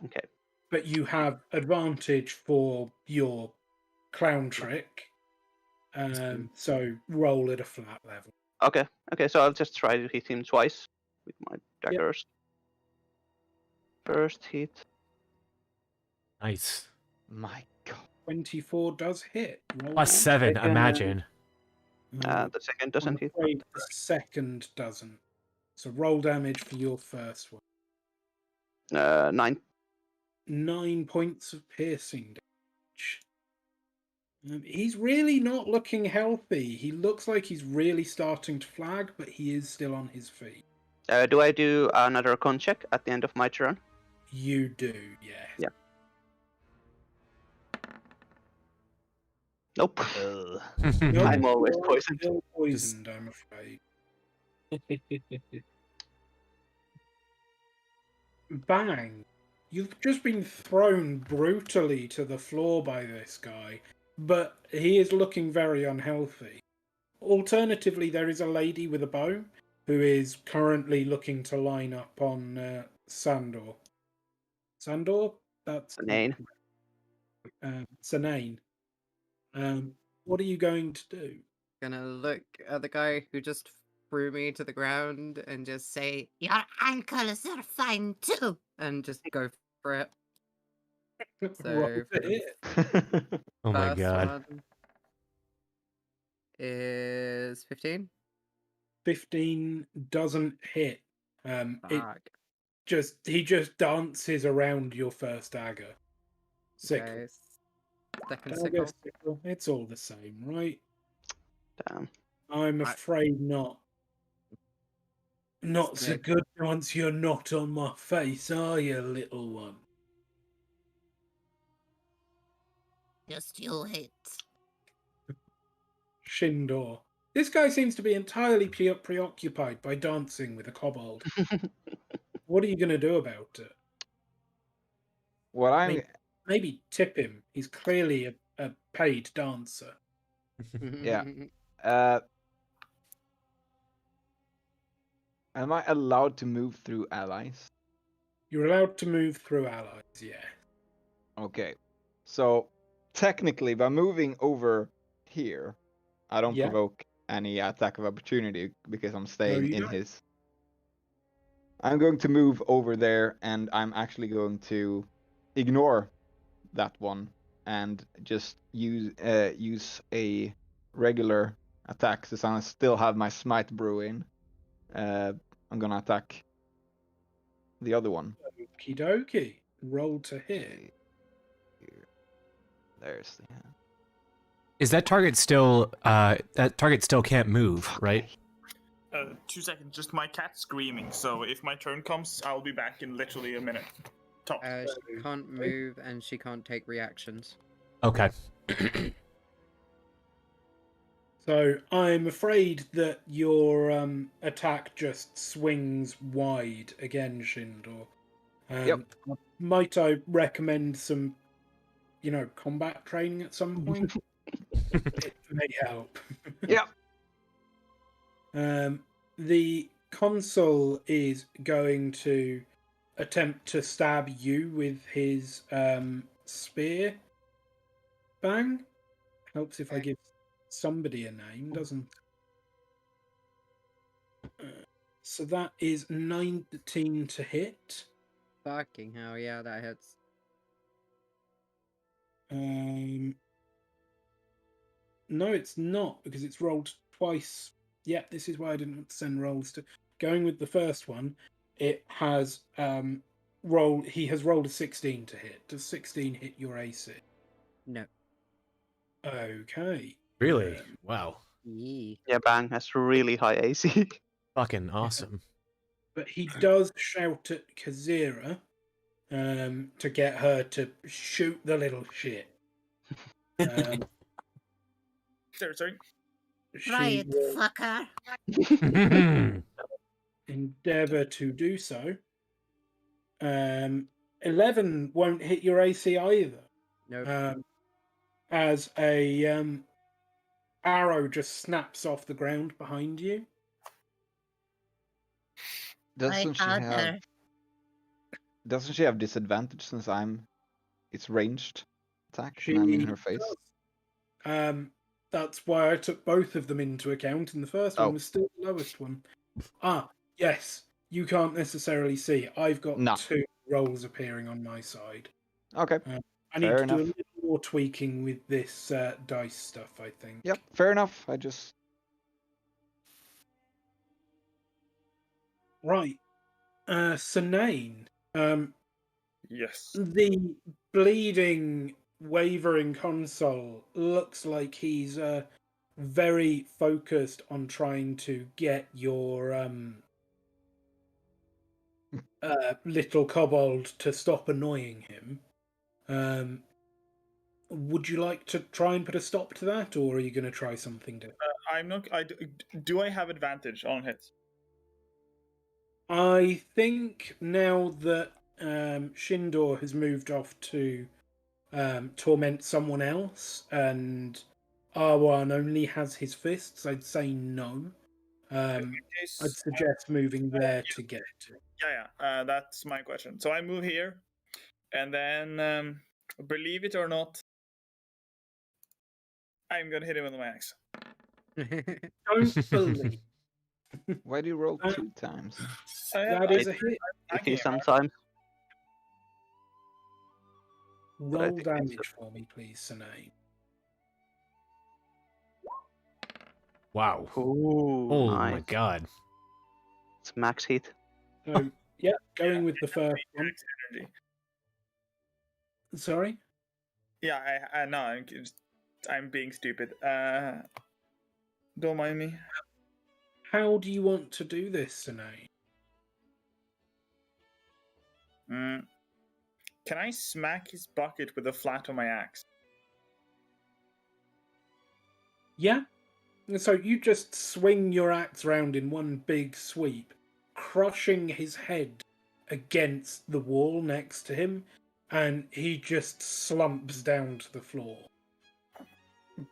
Okay. But you have advantage for your clown trick. So roll at a flat level. Okay. Okay, so I'll just try to hit him twice with my daggers. Yep. First hit. Nice. My God. 24 does hit. Roll +7, Second. imagine. The second doesn't hit. I'm afraid the second doesn't. So roll damage for your first one. 9. 9 points of piercing damage. He's really not looking healthy. He looks like he's really starting to flag, but he is still on his feet. Do I do another con check at the end of my turn? You do, yes. Yeah. Nope. Nope, I'm always you're poisoned. still poisoned, I'm afraid. Bang! You've just been thrown brutally to the floor by this guy, but he is looking very unhealthy. Alternatively, there is a lady with a bow who is currently looking to line up on Sandor. Sandor? That's Sanane. Sanane. What are you going to do? Gonna look at the guy who just threw me to the ground and just say, Your ankles are fine too. and just go for it. Roll So to hit. Oh my first god. one is 15. 15 doesn't hit. Fuck. He just dances around your first dagger. Sickle. Okay. Second Dagger, sickle. sickle. It's all the same, right? Damn. I'm afraid not. Not so Snake. good once you're not on my face, are you, little one? Just you hit. Shindor. This guy seems to be entirely preoccupied by dancing with a kobold. What are you going to do about it? What I'm Maybe tip him. He's clearly a paid dancer. Yeah. Am I allowed to move through allies? You're allowed to move through allies, yeah. Okay. So technically, by moving over here, I don't Yeah. provoke any attack of opportunity because I'm staying you in don't. his. I'm going to move over there, and I'm actually going to ignore that one and just use a regular attack. Since I still have my smite brewing, I'm gonna attack the other one. Okie dokie. Roll to hit. There's the hand. Is that target still can't move, right? 2 seconds, just my cat screaming, so if my turn comes, I'll be back in literally a minute. Top. She can't move and she can't take reactions. Okay. So I'm afraid that your attack just swings wide again, Shindor. Yep. Might I recommend some, combat training at some point? It may help. Yep. The consul is going to attempt to stab you with his spear. Bang. Helps if I give somebody a name, doesn't it? So that is 19 to hit. Fucking hell, yeah, that hits. No, it's not, because it's rolled twice. Yeah, this is why I didn't want to send rolls to. Going with the first one, it has he has rolled a 16 to hit. Does 16 hit your AC? No. Okay. Really? Wow. Yee. Yeah, Bang has really high AC. Fucking awesome. but he does shout at Kazira to get her to shoot the little shit. Sorry. Try She it, will fucker. endeavour to do so. 11 won't hit your AC either. Nope. As a arrow just snaps off the ground behind you. Doesn't she have disadvantage since it's ranged attack and I'm in her face? Does. That's why I took both of them into account, and the first one was still the lowest one. Yes, you can't necessarily see. I've got 2 rolls appearing on my side. Okay. I need to do a little more tweaking with this dice stuff, I think. Yep, fair enough. Right. Sinane. Yes. The bleeding, wavering console looks like he's very focused on trying to get your little kobold to stop annoying him. Would you like to try and put a stop to that, or are you going to try something different? I'm not. Do I have advantage on hits? I think now that Shindor has moved off to torment someone else, and Arwan only has his fists, I'd say no. I'd suggest moving there to get to. Yeah. That's my question. So I move here, and then, believe it or not, I'm gonna hit him with my axe. Don't believe. Why do you roll 2 times? That is a hit. Okay, sometimes. Roll damage for me, please, Sinane. Wow. Ooh, oh nice. my god. It's max hit. So, going with the first one. Sorry? Yeah, I no, I'm being stupid. Don't mind me. How do you want to do this, Sinane? Can I smack his bucket with the flat of my axe? Yeah. So you just swing your axe round in one big sweep, crushing his head against the wall next to him, and he just slumps down to the floor.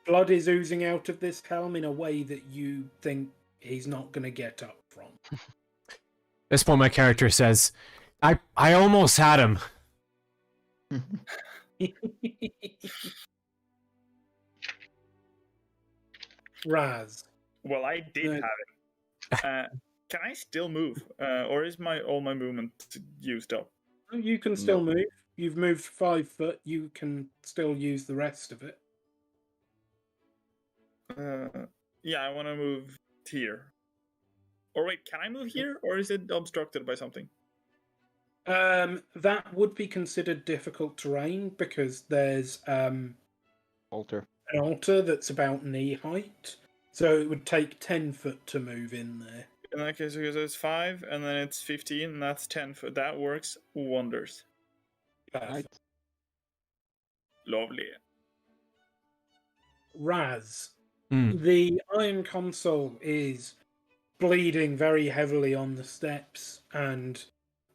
Blood is oozing out of this helm in a way that you think he's not going to get up from. At this point, my character says, I almost had him. Raz. Well, I did have him. Can I still move, or is all my movement used up? You can still move. You've moved 5 foot. You can still use the rest of it. Yeah, I want to move here. Or wait, can I move here, or is it obstructed by something? That would be considered difficult terrain because there's altar. An altar that's about knee height, so it would take 10 foot to move in there. In that case, because it's 5 and then it's 15, and that's 10 foot. That works wonders. Right. Lovely. Raz, the iron console is bleeding very heavily on the steps, and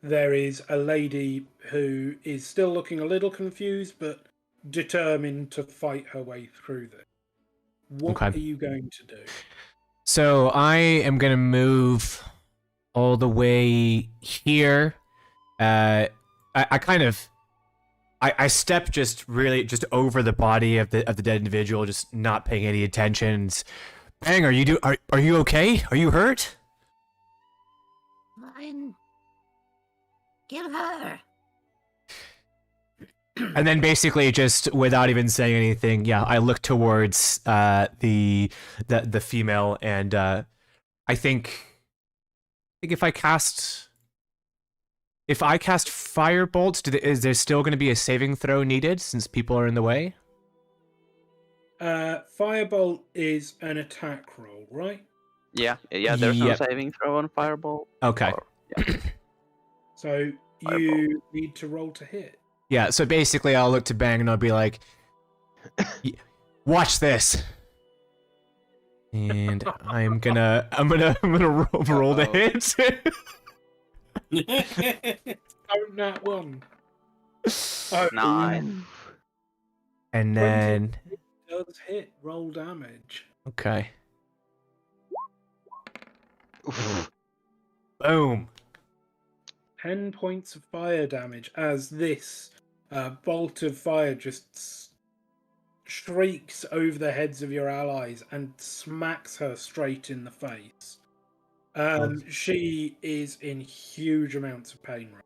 there is a lady who is still looking a little confused, but determined to fight her way through this. What are you going to do? So I am going to move all the way here. I step just over the body of the dead individual, just not paying any attention. Bang, are you okay? Are you hurt? Fine. Kill her. And then basically just without even saying anything, I look towards the female, and I think if I cast firebolt, is there still going to be a saving throw needed since people are in the way? Firebolt is an attack roll, right? Yeah. There's no saving throw on firebolt. Okay. So you need to roll to hit. Yeah, so basically I'll look to Bang and I'll be like, watch this. And I'm gonna roll the hit. Oh, that one. Oh, 9. And then does hit. Roll damage. okay. Boom. 10 points of fire damage as this bolt of fire just shrieks over the heads of your allies and smacks her straight in the face. She is in huge amounts of pain right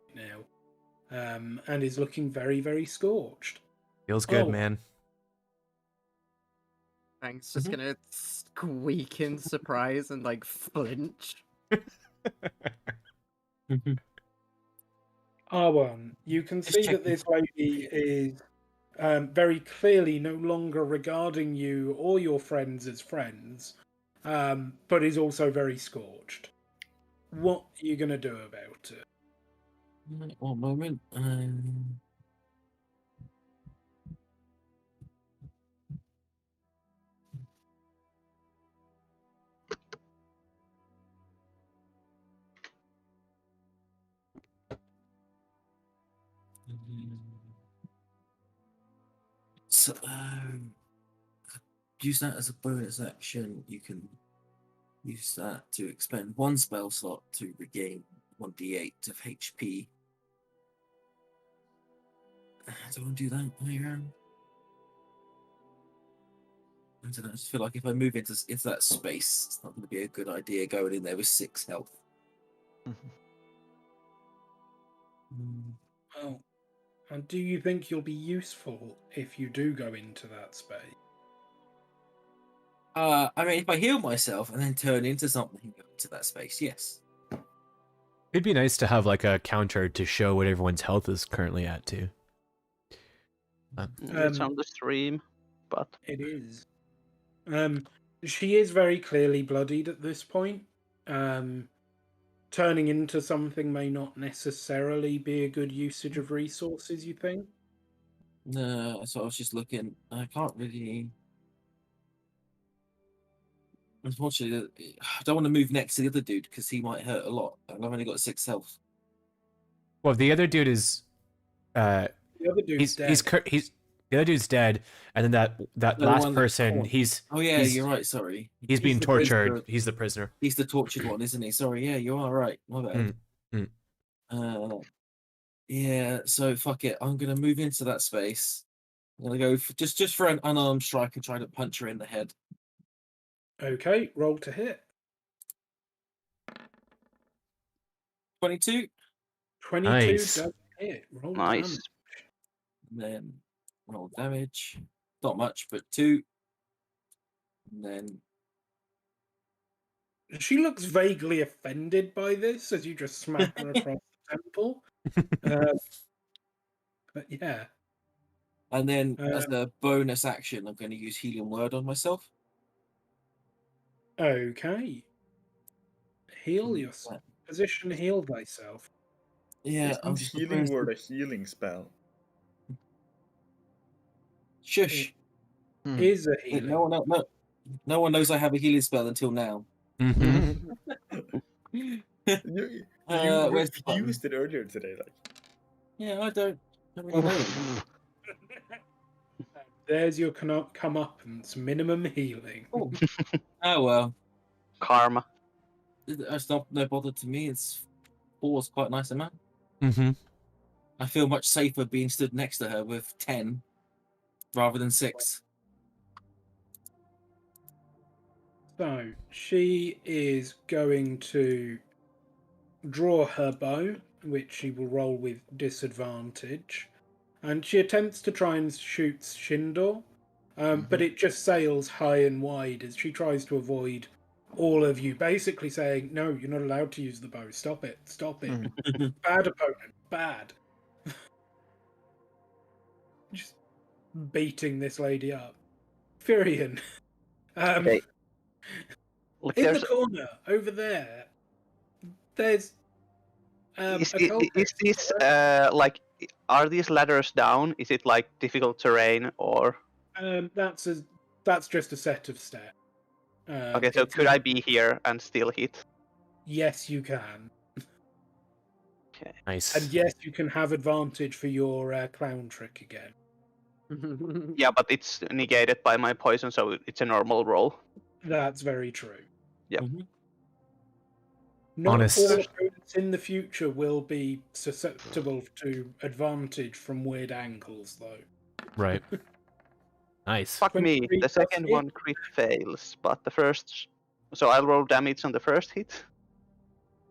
now, and is looking very, very scorched. Feels good, man. Hank's just gonna squeak in surprise and like flinch. R1, you can see that this lady is very clearly no longer regarding you or your friends as friends, but is also very scorched. What are you going to do about it? One moment. So, use that as a bonus action. You can use that to expend 1 spell slot to regain 1d8 of HP. Do I want to do that on your own? I don't know. I just feel like if I move into that space, it's not going to be a good idea going in there with 6 health. Well, and do you think you'll be useful if you do go into that space? I mean, if I heal myself and then turn into something and go into that space, yes. It'd be nice to have like a counter to show what everyone's health is currently at too. It's on the stream, but it is. She is very clearly bloodied at this point. Turning into something may not necessarily be a good usage of resources, you think? No, so I was just looking. I can't really. Unfortunately, I don't want to move next to the other dude because he might hurt a lot. And I've only got 6 health. Well, the other dude is The other dude's dead. the other dude's dead, and then that The last one person, that's you're right. Sorry, he's being the tortured. prisoner. He's the prisoner. He's the tortured one, isn't he? Sorry, yeah, you are right. My bad. Yeah. So fuck it. I'm gonna move into that space. I'm gonna go for, just for an unarmed strike and try to punch her in the head. Okay, roll to hit. 22. 22 Nice. does hit. Roll nice. damage. And then roll damage. Not much, but 2. And then She looks vaguely offended by this as you just smack her across the temple. But yeah. And then as a bonus action, I'm going to use Healing Word on myself. Okay. Heal yourself. Position heal thyself. Yeah, Isn't healing word a healing spell? Shush. Is a healing. No one knows I have a healing spell until now. Mm-hmm. You Where's the button? used it earlier today, like. Yeah, I don't really know. There's your comeuppance, minimum healing. Oh well. Karma. It's not no bother to me. It's 4 is quite a nice amount. Mm-hmm. I feel much safer being stood next to her with 10 rather than 6. So she is going to draw her bow, which she will roll with disadvantage, and she attempts to try and shoot Shindor, but it just sails high and wide as she tries to avoid all of you, basically saying, "No, you're not allowed to use the bow. Stop it! Stop it! Bad opponent, bad." Just beating this lady up. Furion. Okay. Look, In the corner over there, there's Is, a cold is this expert, like, are these ladders down? Is it like difficult terrain or? that's just a set of steps. Okay, so It's could not- I be here and still hit? Yes, you can, Okay. Nice. and yes, you can have advantage for your clown trick again. Yeah, but it's negated by my poison, so it's a normal roll. That's very true. Yep. Mhm. Not Honest. all opponents in the future will be susceptible to advantage from weird angles, though. Right. Nice. Fuck me, 23 the plus second hit. one crit fails, but the first... So I'll roll damage on the first hit.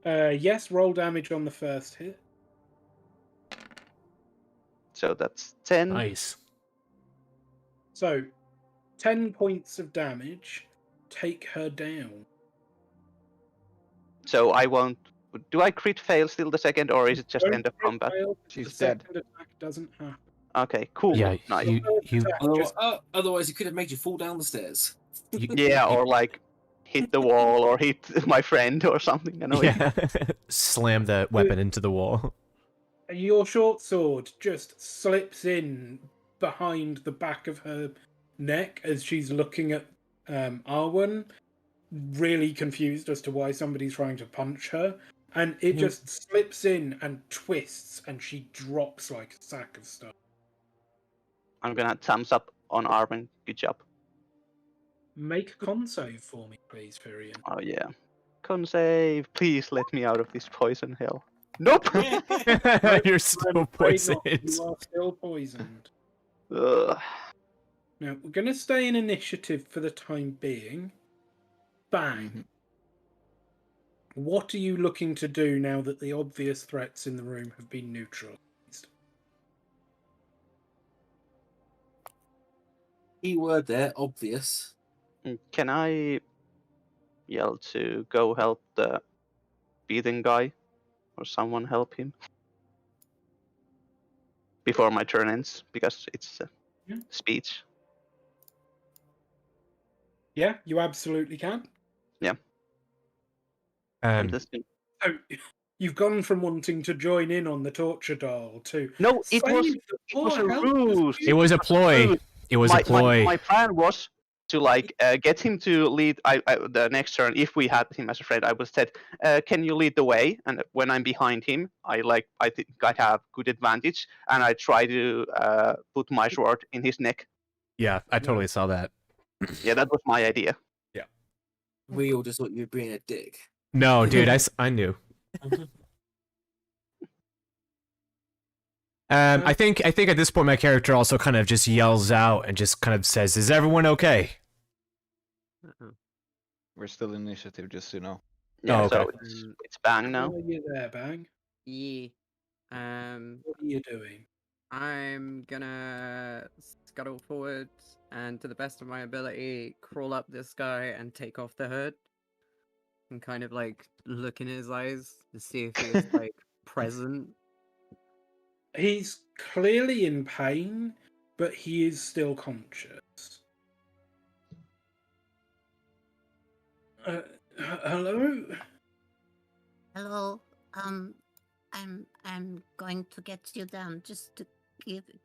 Yes, roll damage on the first hit. So that's 10. Nice. So, 10 points of damage. Take her down. So I won't... Do I crit fail still the second, or is it just Don't end of crit combat? fail, She's the dead. second attack doesn't happen. Okay, cool. Yeah, Nice. you Just- Otherwise, he could have made you fall down the stairs. Yeah, or like hit the wall or hit my friend or something annoying. yeah. Slam the weapon into the wall. Your short sword just slips in behind the back of her neck as she's looking at Arwen, really confused as to why somebody's trying to punch her. And it just slips in and twists, and she drops like a sack of stuff. I'm gonna thumbs up on Armin. Good job. Make a con save for me, please, Firion. Oh yeah. Con save. Please let me out of this poison hell. Nope. You're still I'm afraid poisoned. not. You are still poisoned. Ugh. Now, we're going to stay in initiative for the time being. Bang. What are you looking to do now that the obvious threats in the room have been neutralized? Keyword there, obvious. Can I yell to go help the beating guy? Or someone help him? Before my turn ends, because it's Yeah. speech. Yeah, you absolutely can. I'm just... So, you've gone from wanting to join in on the torture doll to... No, it was save the a poor helpless ruse. It was a ploy. It was a ploy. My plan was to like get him to lead the next turn. If we had him as a friend, I would said, "Can you lead the way?" And when I'm behind him, I think I have good advantage, and I try to put my sword in his neck. Yeah, I totally saw that. Yeah, that was my idea. We all just thought you were being a dick. No, dude, I knew. I think at this point my character also kind of just yells out and just kind of says, "Is everyone okay?" We're still in initiative, just so you know. Yeah, Oh, okay. so it's bang now. How are you there, Bang? Yeah. What are you doing? I'm gonna scuttle forward and, to the best of my ability, crawl up this guy and take off the hood. And kind of like look in his eyes to see if he is like present. He's clearly in pain, but he is still conscious. Hello? Hello. I'm going to get you down. Just to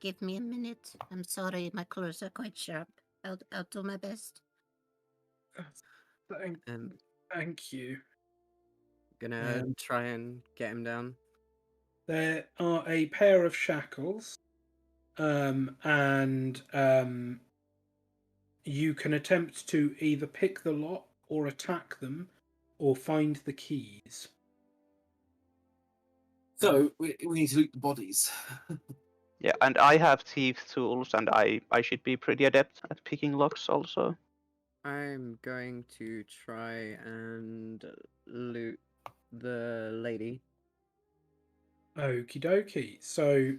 give me a minute. I'm sorry, my claws are quite sharp. I'll do my best. Thank you. Gonna try and get him down. There are a pair of shackles, and you can attempt to either pick the lock or attack them, or find the keys. So we need to loot the bodies. Yeah, and I have thief tools, and I should be pretty adept at picking locks also. I'm going to try and loot the lady. Okie dokie. So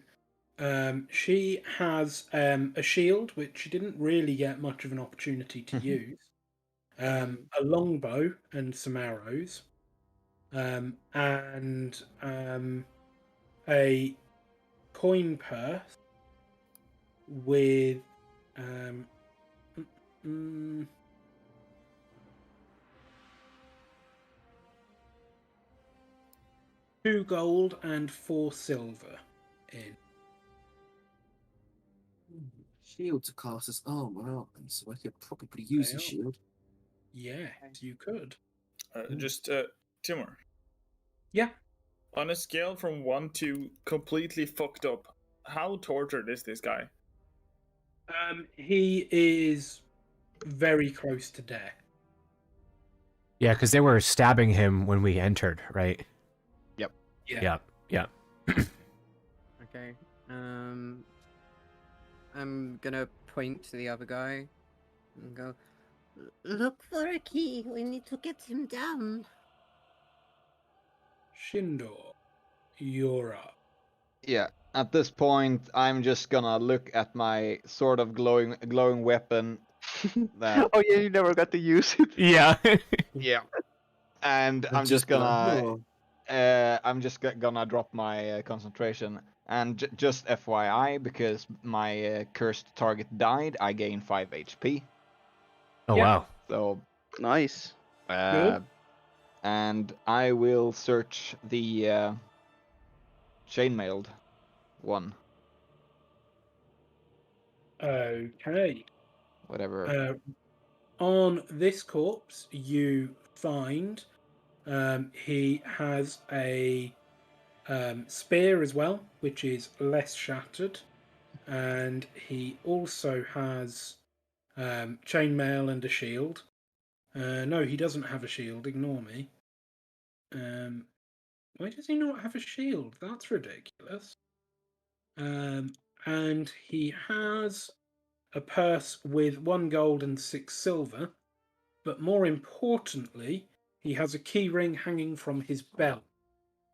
she has a shield, which she didn't really get much of an opportunity to use, a longbow and some arrows, and a coin purse with 2 gold and 4 silver in. Shield to cast as armor, aren't they? So I could probably use They a are. shield. Yes, you could. Just Timur. Yeah. On a scale from 1 to completely fucked up, how tortured is this guy? He is very close to death. Yeah, because they were stabbing him when we entered, right? Yep. Yeah. Yep. Okay. I'm gonna point to the other guy and go, Look for a key. We need to get him down. Shindor, you're up. Yeah. At this point, I'm just gonna look at my sort of glowing weapon. That Oh yeah, you never got to use it. Yeah. yeah. And I'm just gonna gonna drop my concentration. And just FYI, because my cursed target died, I gain 5 HP. Oh, Yeah. wow. So Nice. Good. and I will search the chainmailed one. Okay. Whatever. On this corpse, you find he has a spear as well, which is less shattered, and he also has chainmail and a shield. No, he doesn't have a shield. Ignore me. Why does he not have a shield? That's ridiculous. And he has a purse with 1 gold and 6 silver, but more importantly, he has a key ring hanging from his belt,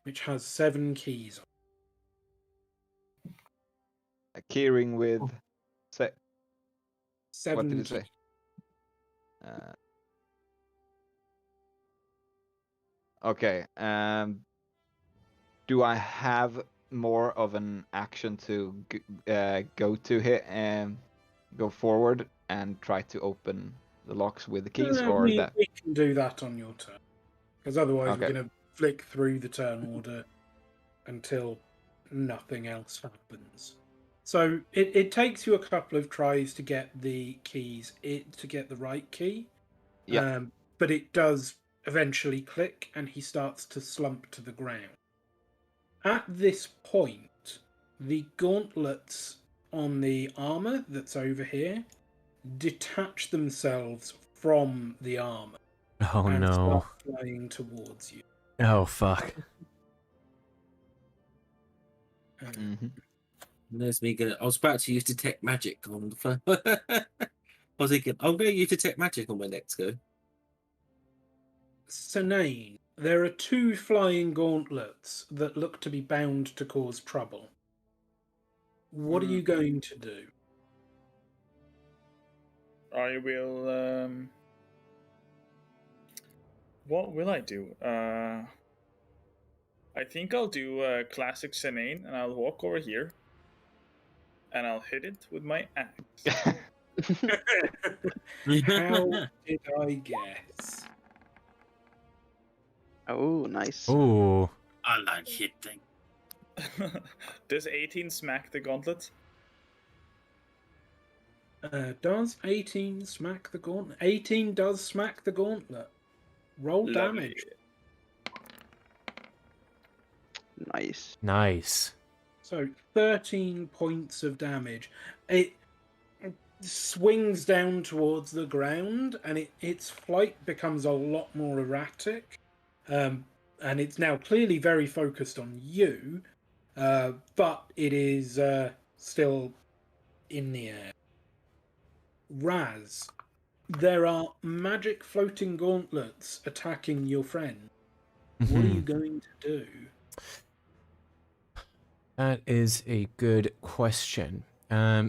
which has 7 keys on. A keyring with say 7 what did it keys. say? Okay. Do I have more of an action to go to hit and go forward and try to open the locks with the keys, or we that? can do that on your turn, because otherwise Okay. we're going to flick through the turn order until nothing else happens. So it takes you a couple of tries to get the keys, to get the right key. Yeah. But it does eventually click, and he starts to slump to the ground. At this point, the gauntlets on the armor that's over here detach themselves from the armor Oh, and no. start flying towards you. Oh, fuck. There's me going. I was about to use detect magic on the first. I was thinking, I'm going to use detect magic on my next go. Sinane, there are 2 flying gauntlets that look to be bound to cause trouble. What are you going to do? I will. What will I do? I think I'll do a classic Senane, and I'll walk over here, and I'll hit it with my axe. How did I guess? Oh, nice. Oh. I like hitting. Does 18 smack the gauntlet? Does 18 smack the gauntlet? 18 does smack the gauntlet. Roll Lovely. damage. Nice. Nice. So 13 points of damage. It swings down towards the ground, and its flight becomes a lot more erratic. And it's now clearly very focused on you, but it is still in the air. Raz, there are magic floating gauntlets attacking your friend. What are you going to do? That is a good question.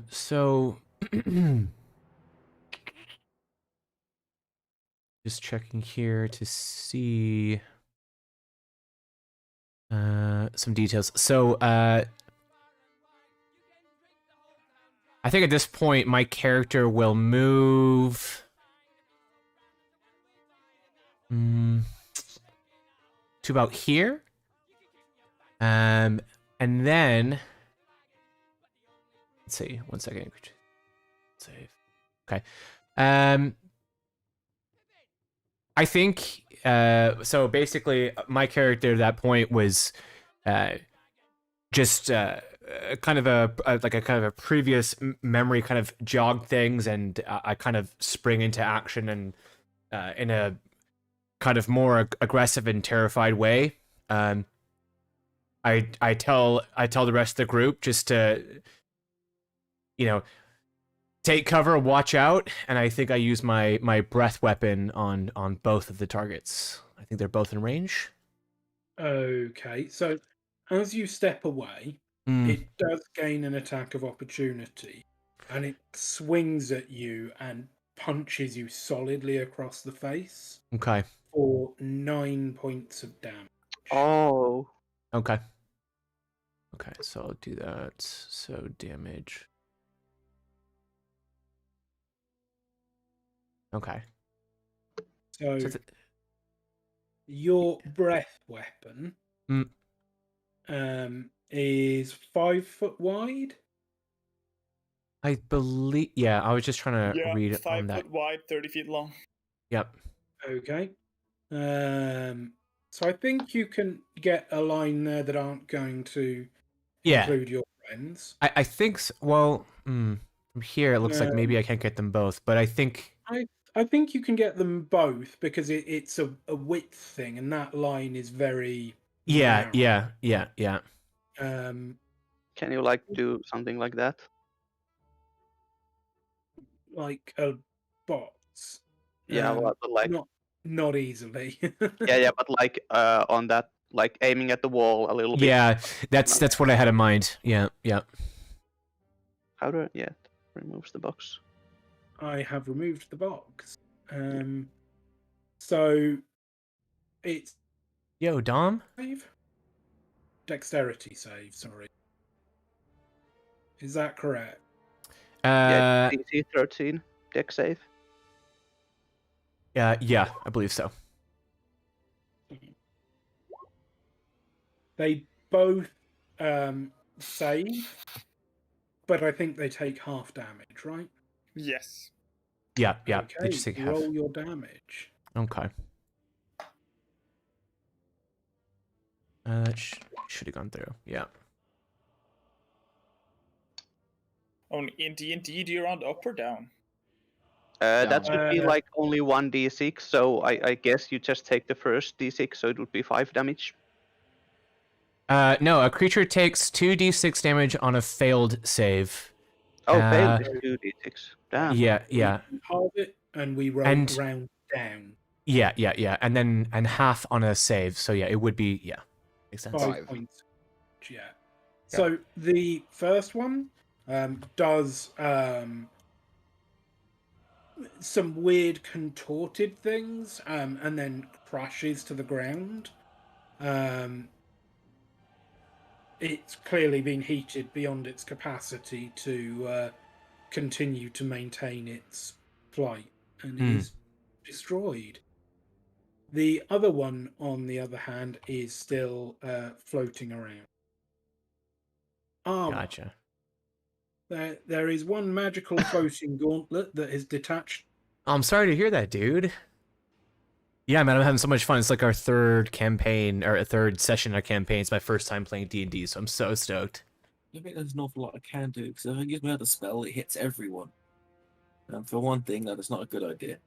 So just checking here to see some details. So I think at this point my character will move to about here. And then let's see. 1 second. Save. Okay. I think so. Basically, my character at that point was just kind of a previous memory kind of jogged things, and I kind of spring into action and in a kind of more aggressive and terrified way. I tell the rest of the group just to, take cover, watch out, and I think I use my breath weapon on both of the targets. I think they're both in range. Okay, so as you step away, it does gain an attack of opportunity, and it swings at you and punches you solidly across the face. Okay. For 9 points of damage. Oh. Okay. Okay, so I'll do that. So damage. Okay. So your breath weapon is 5 foot wide. I believe. Yeah, I was just trying to read it on that. 5 foot wide, 30 feet long. Yep. Okay. So I think you can get a line there that aren't going to include your friends. I think. Well, from here it looks like maybe I can't get them both, but I think. I think you can get them both because it's a width thing, and that line is very narrow. Yeah. Can you like do something like that? Like a box. Yeah, but like not easily. yeah, but like on that, like aiming at the wall a little bit. Yeah, that's what I had in mind. Yeah. How do I removes the box? I have removed the box. So it's Dom? Save? Dexterity save, sorry. Is that correct? DC 13 dex save. Yeah, I believe so. They both save, but I think they take half damage, right? Yes. Yeah. Okay, They just take half. roll your damage. Okay. That should have gone through. Yeah. Oh, in D&D, do you round up or down? That should be like only 1d6, so I guess you just take the first d6, so it would be 5 damage. No, a creature takes 2d6 damage on a failed save. Oh, failed is 2d6. Damn. Yeah. Halve it, and we round down. Yeah, and half on a save. So yeah, it would be makes sense. 5 points. Yeah. So the first one does some weird contorted things, and then crashes to the ground. It's clearly been heated beyond its capacity to continue to maintain its flight, and is destroyed. The other one, on the other hand, is still floating around. Gotcha. There is one magical floating gauntlet that is detached. I'm sorry to hear that, dude. Yeah, man, I'm having so much fun. It's like our third campaign, or a third session in our campaign. It's my first time playing D&D, so I'm so stoked. I think there's an awful lot I can do, because if I use my other spell, it hits everyone. And for one thing, that is not a good idea.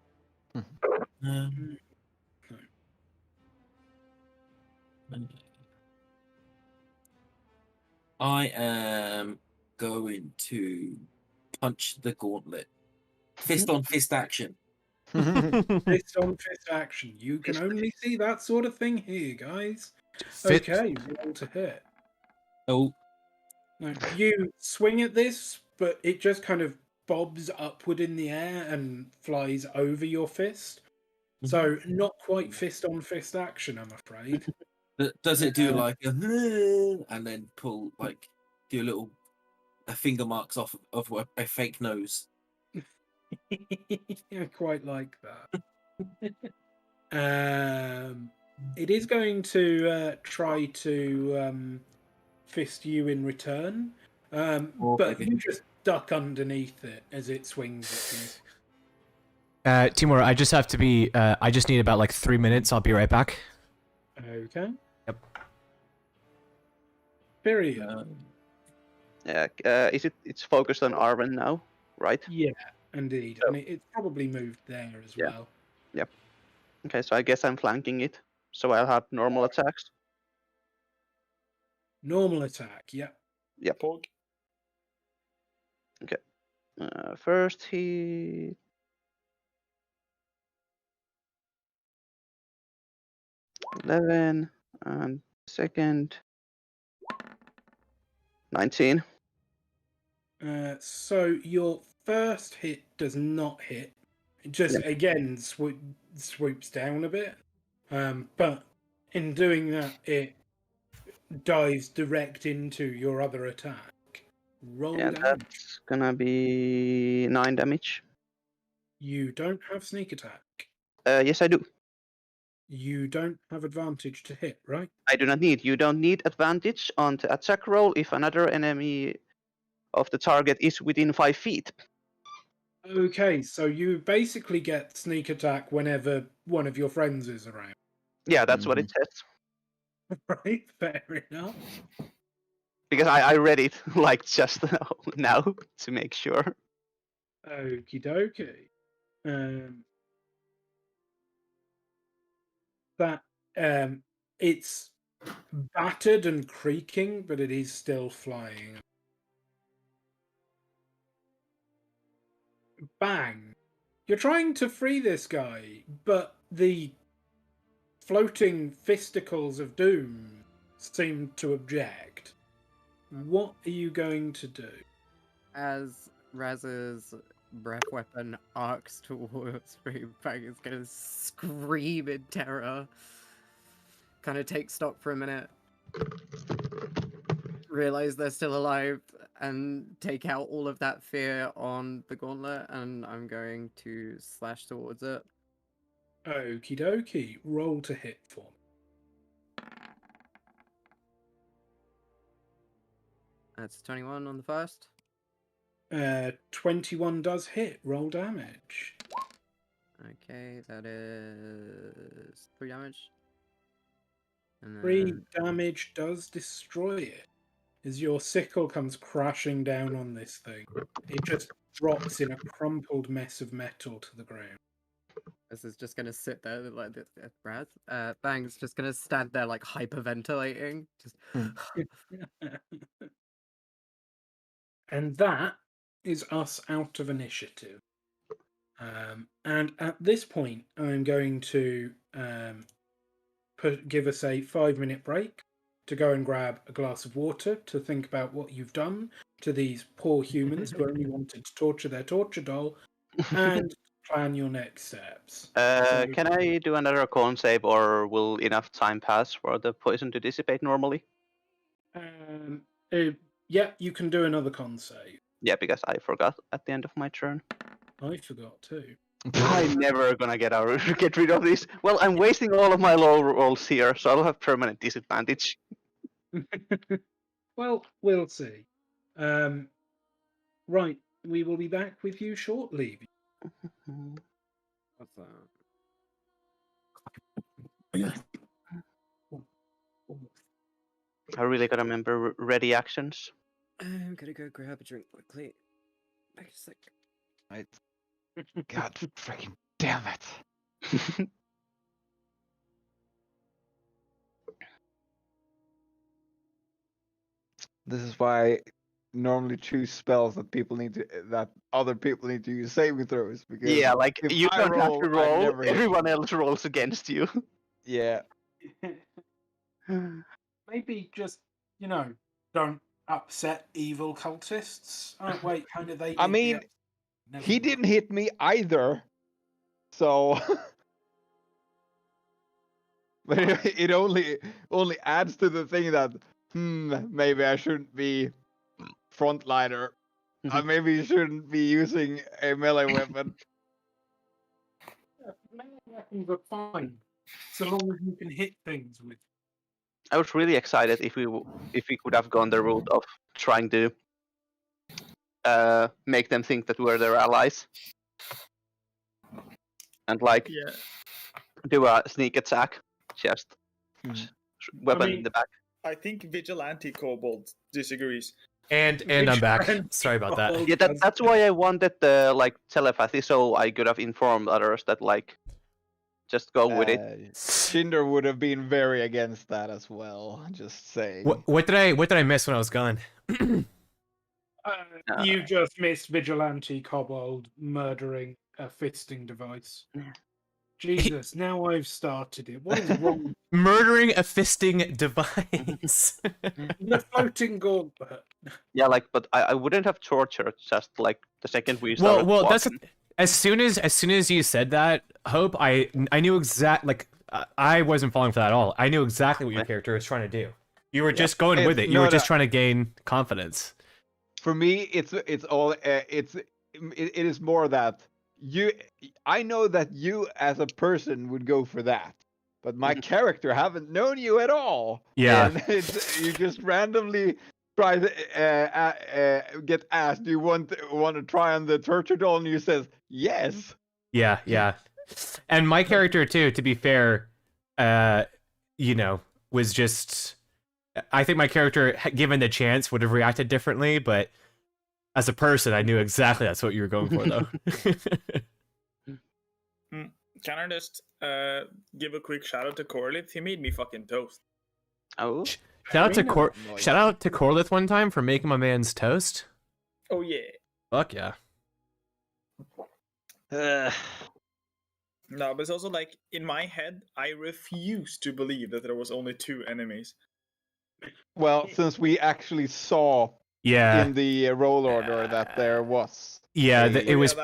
I am going to punch the gauntlet. Fist on fist action. Fist on fist action. You can only see that sort of thing here, guys. Okay, roll to hit. Oh. Now, you swing at this, but it just kind of bobs upward in the air and flies over your fist. So not quite fist on fist action, I'm afraid. Does it do like a and then pull like do a little finger marks off of a fake nose? I quite like that. It is going to try to fist you in return, but you just duck underneath it as it swings at you. Timur, I just have to be. I just need about like 3 minutes. I'll be right back. Okay. Yep. Period. It's focused on Arwen now, right? Yeah, indeed. So- And it's probably moved there as Yeah. well. Yep. Okay, so I guess I'm flanking it. So I'll have normal attacks. Normal attack, yeah. Yep. Poke. First hit. $11, and second 19. So your first hit does not hit. It just again swoops down a bit. But in doing that, it dives direct into your other attack. Roll Yeah, damage. that's gonna be 9 damage. You don't have sneak attack. Yes, I do. You don't have advantage to hit, right? I do not need. You don't need advantage on the attack roll if another enemy of the target is within 5 feet. Okay, so you basically get sneak attack whenever one of your friends is around. Yeah, that's what it says. Right, fair enough. Because I read it like just now to make sure. Okie dokie. That it's battered and creaking, but it is still flying. Bang! You're trying to free this guy, but the floating fisticles of doom seem to object. What are you going to do? As Raz's breath weapon arcs towards Bang is gonna scream in terror. Kind of take stock for a minute. Realize they're still alive and take out all of that fear on the gauntlet, and I'm going to slash towards it. Okie dokie. Roll to hit for me. That's 21 on the first. 21 does hit. Roll damage. Okay, that is 3 damage. And 3 then... damage does destroy it. As your sickle comes crashing down on this thing, it just drops in a crumpled mess of metal to the ground. This is just gonna sit there like this. Raz, Bang's just gonna stand there like hyperventilating. Just. And that is us out of initiative. And at this point, I'm going to give us a 5-minute break to go and grab a glass of water to think about what you've done to these poor humans who only wanted to torture their torture doll, and plan your next steps. Can I do another con save, or will enough time pass for the poison to dissipate normally? Yeah, you can do another con save. Yeah, because I forgot at the end of my turn. I forgot too. I'm never gonna get rid of this. Well, I'm wasting all of my low rolls here, so I'll have permanent disadvantage. Well, we'll see. Right, we will be back with you shortly. What's that? I really gotta remember ready actions. I'm gonna go grab a drink quickly. Wait a sec. Right. God freaking damn it. This is why I normally choose spells that other people need to use saving throws, because Yeah, like if you I don't have to I roll, never hit. everyone else rolls against you. Yeah. Maybe just, don't upset evil cultists. Oh, wait, how did they? I mean, he didn't hit me either, so. But it only adds to the thing that maybe I shouldn't be frontliner. I maybe shouldn't be using a melee weapon. Melee weapons are fine. So long as you can hit things with. I was really excited if we could have gone the route of trying to make them think that we're their allies, and like do a sneak attack, just weapon in the back. I think Vigilante Kobold disagrees. And I'm back. Sorry about that. Yeah, that's why I wanted the like telepathy, so I could have informed others that like just go with it. Cinder would have been very against that as well. Just saying. What did I miss when I was gone? You just missed Vigilante Kobold murdering a fisting device. Jesus, now I've started it. What is wrong? Murdering a fisting device. The floating gauntlet. Yeah, like, but I wouldn't have tortured just like the second we started. Well, that's as soon as you said that, Hope, I knew I wasn't falling for that at all. I knew exactly what your character was trying to do. You were just going with it. You were just trying to gain confidence. For me, it is more that I know that you as a person would go for that, but my character haven't known you at all. Yeah. And you just randomly try to get asked, do you want to try on the torture doll? And you says yes. Yeah. And my character too, to be fair, was just. I think my character, given the chance, would have reacted differently, but as a person, I knew exactly that's what you were going for, though. Can I just give a quick shout out to Corlith? He made me fucking toast. Oh, shout out to Corlith one time for making my man's toast. Oh yeah. Fuck yeah. No, but it's also like in my head, I refuse to believe that there was only 2 enemies. Well, since we actually saw in the roll order that there was. Yeah, it was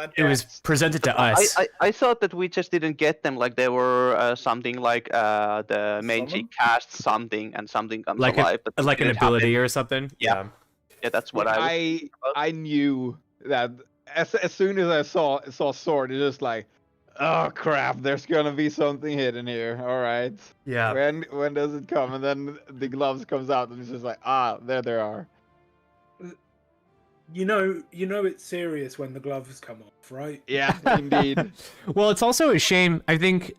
presented to us. I thought that we just didn't get them. Like they were something like the main chick cast something and something comes alive. But like an ability or something. Yeah, that's what I knew that as soon as I saw sword, it's just like, oh crap! There's gonna be something hidden here. All right. Yeah. When does it come? And then the gloves comes out, and it's just like, there they are. You know it's serious when the gloves come off, right? Yeah, indeed. Well, it's also a shame. I think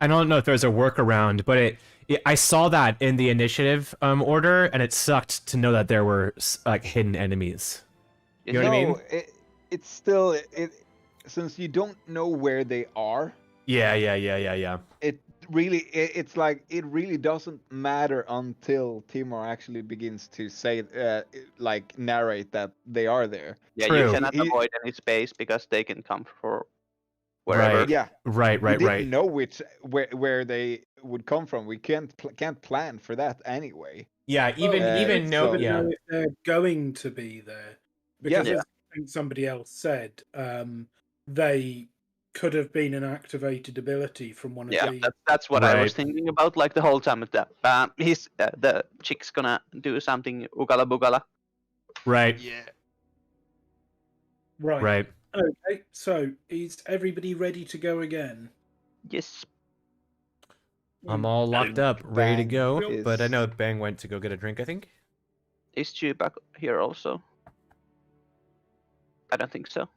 I don't know if there's a workaround, but I saw that in the initiative order, and it sucked to know that there were like hidden enemies. You know what I mean? It's still since you don't know where they are. Yeah. It's like it really doesn't matter until Timor actually begins to say narrate that they are there. Yeah, true. You cannot avoid any space because they can come from wherever. Right. Yeah. Right. We didn't know where they would come from. We can't plan for that anyway. Yeah, even know if they're going to be there. Because as I think somebody else said, they could have been an activated ability from one of the... Yeah, that's what I was thinking about, like the whole time. The chick's gonna do something ugala bugala. Right. Yeah. Right. Okay, so is everybody ready to go again? Yes. I'm all locked up, ready to go, but I know Bang went to go get a drink, I think. Is Stu back here also? I don't think so.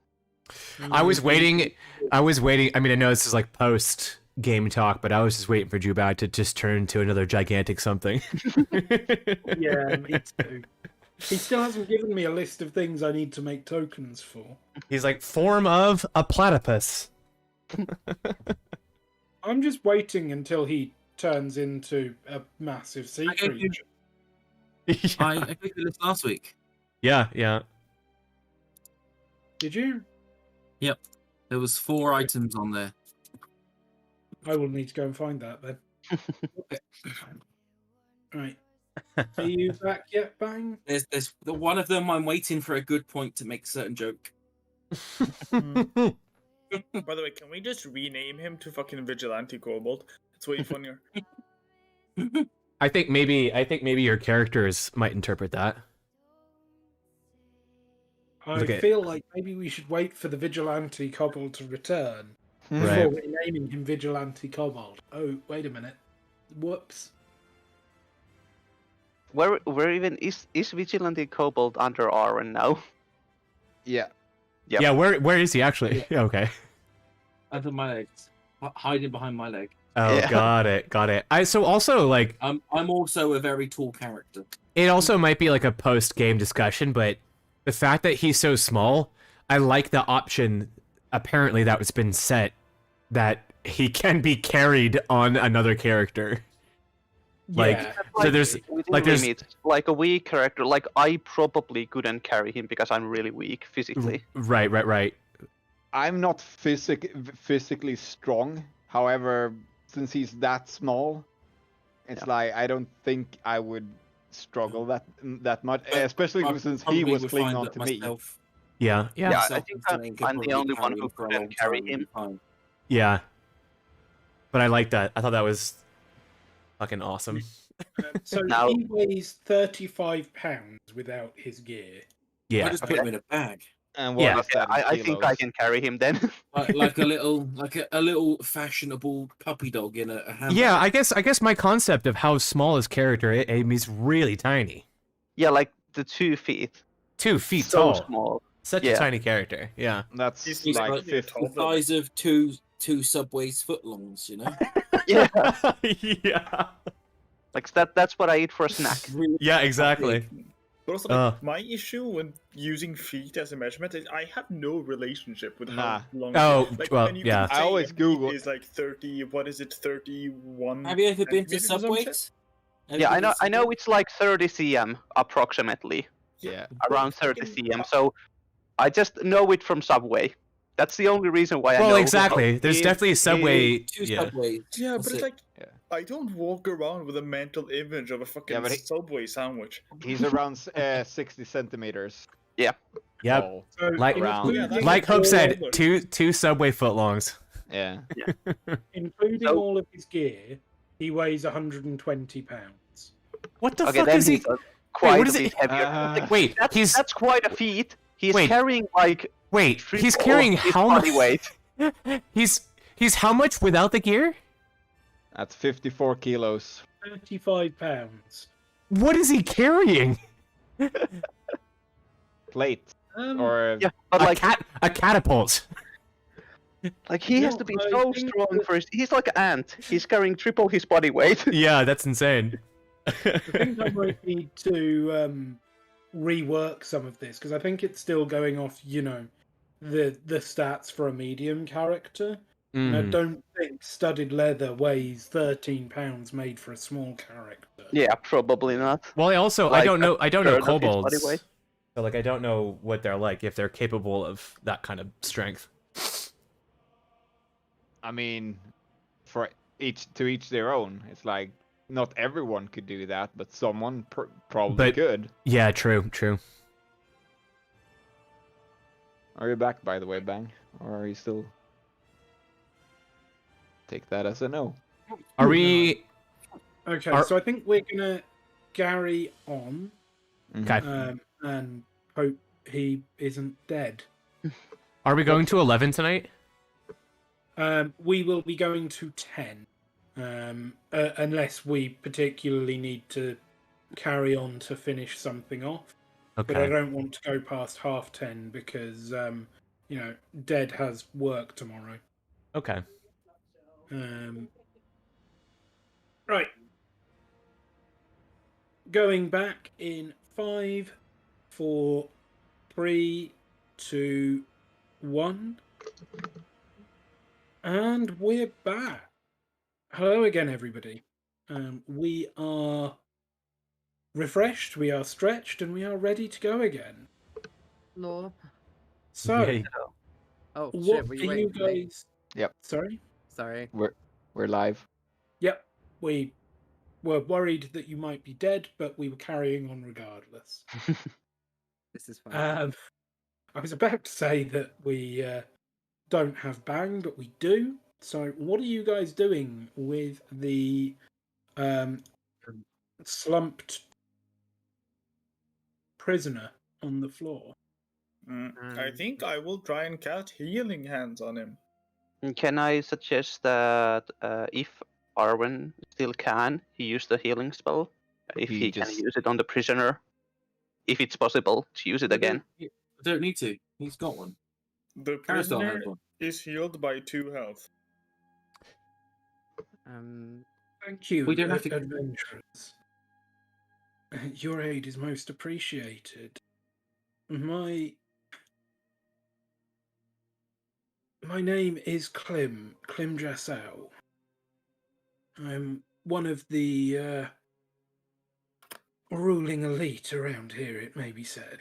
I was waiting. I mean, I know this is like post game talk, but I was just waiting for Jubak to just turn into another gigantic something. Yeah, me too. He still hasn't given me a list of things I need to make tokens for. He's like, form of a platypus. I'm just waiting until he turns into a massive sea creature. I gave you this last week. Yeah. Did you? Yep. There was 4 items on there. I will need to go and find that then. Right. Are you back yet, Bang? There's one of them. I'm waiting for a good point to make a certain joke. By the way, can we just rename him to fucking Vigilante Kobold? It's way funnier. I think maybe your characters might interpret that. I feel like maybe we should wait for the Vigilante Kobold to return Right. Before renaming him Vigilante Kobold. Oh, wait a minute. Whoops. Where even is Vigilante Kobold under Arwen now? Yeah. Yep. Yeah, where is he actually? Okay. Under my legs, hiding behind my leg. Oh, Yeah. got it. So also like I'm also a very tall character. it also might be like a post-game discussion, but the fact that he's so small, I like the option apparently that was been set that he can be carried on another character. Like Yeah. so there's limits, like a weak character. Like I probably couldn't carry him because I'm really weak physically. right. I'm not physically strong. However, since he's that small, it's like I don't think I would struggle that much, especially since he was clinging on to me. Yeah. I think I'm the only one who couldn't carry him. Yeah. But I like that. I thought that was fucking awesome. So Now- he weighs 35 pounds without his gear. Yeah. I just put him in a bag, And what Yeah. is that in I think I kilos? can carry him then. like a little fashionable puppy dog in a handbag. Yeah, I guess my concept of how small his character is, he's really tiny. Yeah, like the 2 feet. 2 feet So tall. small. Such a Yeah. tiny character. Yeah. That's He's He's like like 50. the size of two Subway's footlongs, you know. Yeah, Yeah. like that's what I eat for a snack. Really Yeah, exactly. But also, like, my issue when using feet as a measurement is I have no relationship with Nah. how long. Oh, like, well, when you yeah. can I say always a feet Google- is like 30. What is it? 31. Have you ever been to centimeters or some shit? Subway's? Have you Yeah, been to I know Subway? it's like 30 cm approximately, Yeah. around 30 cm. So I just know it from Subway. That's the only reason why I know. Well, exactly. There's he- definitely a Subway. Two Yeah. Subways. Yeah, That's but it's it. like Yeah. I don't walk around with a mental image of a fucking Yeah, but Subway sandwich. He's around 60 centimeters Yep. tall. So Like- Round. Yeah, that's Like Hope all said, over. two Subway footlongs. Yeah. including So- all of his gear, he weighs 120 pounds. What the Okay, fuck then is he? he's quite what a is bit it? heavier. Uh, Wait, That's quite a feat. He's Wait. carrying like wait. He's triple carrying his how body much? weight. He's how much without the gear? That's 54 kilos. 35 pounds. What is he carrying? Plate. Um, Or Yeah, but like A catapult. like he has No, to be I so think strong that- for his. He's like an ant. He's carrying triple his body weight. Yeah, that's insane. I think I might need to rework some of this because I think it's still going off, the stats for a medium character. And I Mm. don't think studded leather weighs 13 pounds made for a small character. Yeah, probably not. Well, I also Like I don't know third of his body kobolds. weight. So like I don't know what they're like if they're capable of that kind of strength. I mean, for to each their own. It's like not everyone could do that, but someone probably But- could. Yeah, true. Are you back, by the way, Bang? Or are you still? Take that as a no. Are we? Okay, Are- so I think we're gonna carry on Okay. and hope he isn't dead. Are we going to 11 tonight? We will be going to 10, unless we particularly need to carry on to finish something off. But I Okay. don't want to go past half 10 because, Dead has work tomorrow. Okay. Right. Going back in 5, 4, 3, 2, 1. And we're back. Hello again, everybody. We are refreshed, we are stretched, and we are ready to go again. Law. So, Yay. Oh what shit, were you are you waiting for me? guys... Yep. Sorry? Sorry. We're live. Yep. We were worried that you might be dead, but we were carrying on regardless. This is fine. I was about to say that we don't have Bang, but we do. So, what are you guys doing with the slumped prisoner on the floor? I think I will try and cast Healing Hands on him. Can I suggest that if Arwen still can, he use the healing spell? If he can use it on the prisoner, if it's possible to use it again. I don't need to. He's got one. The Carousel has prisoner one. is healed by 2 health. Thank you, We don't have to- adventurers. Your aid is most appreciated. My name is Clem Jassau. I'm one of the ruling elite around here, it may be said.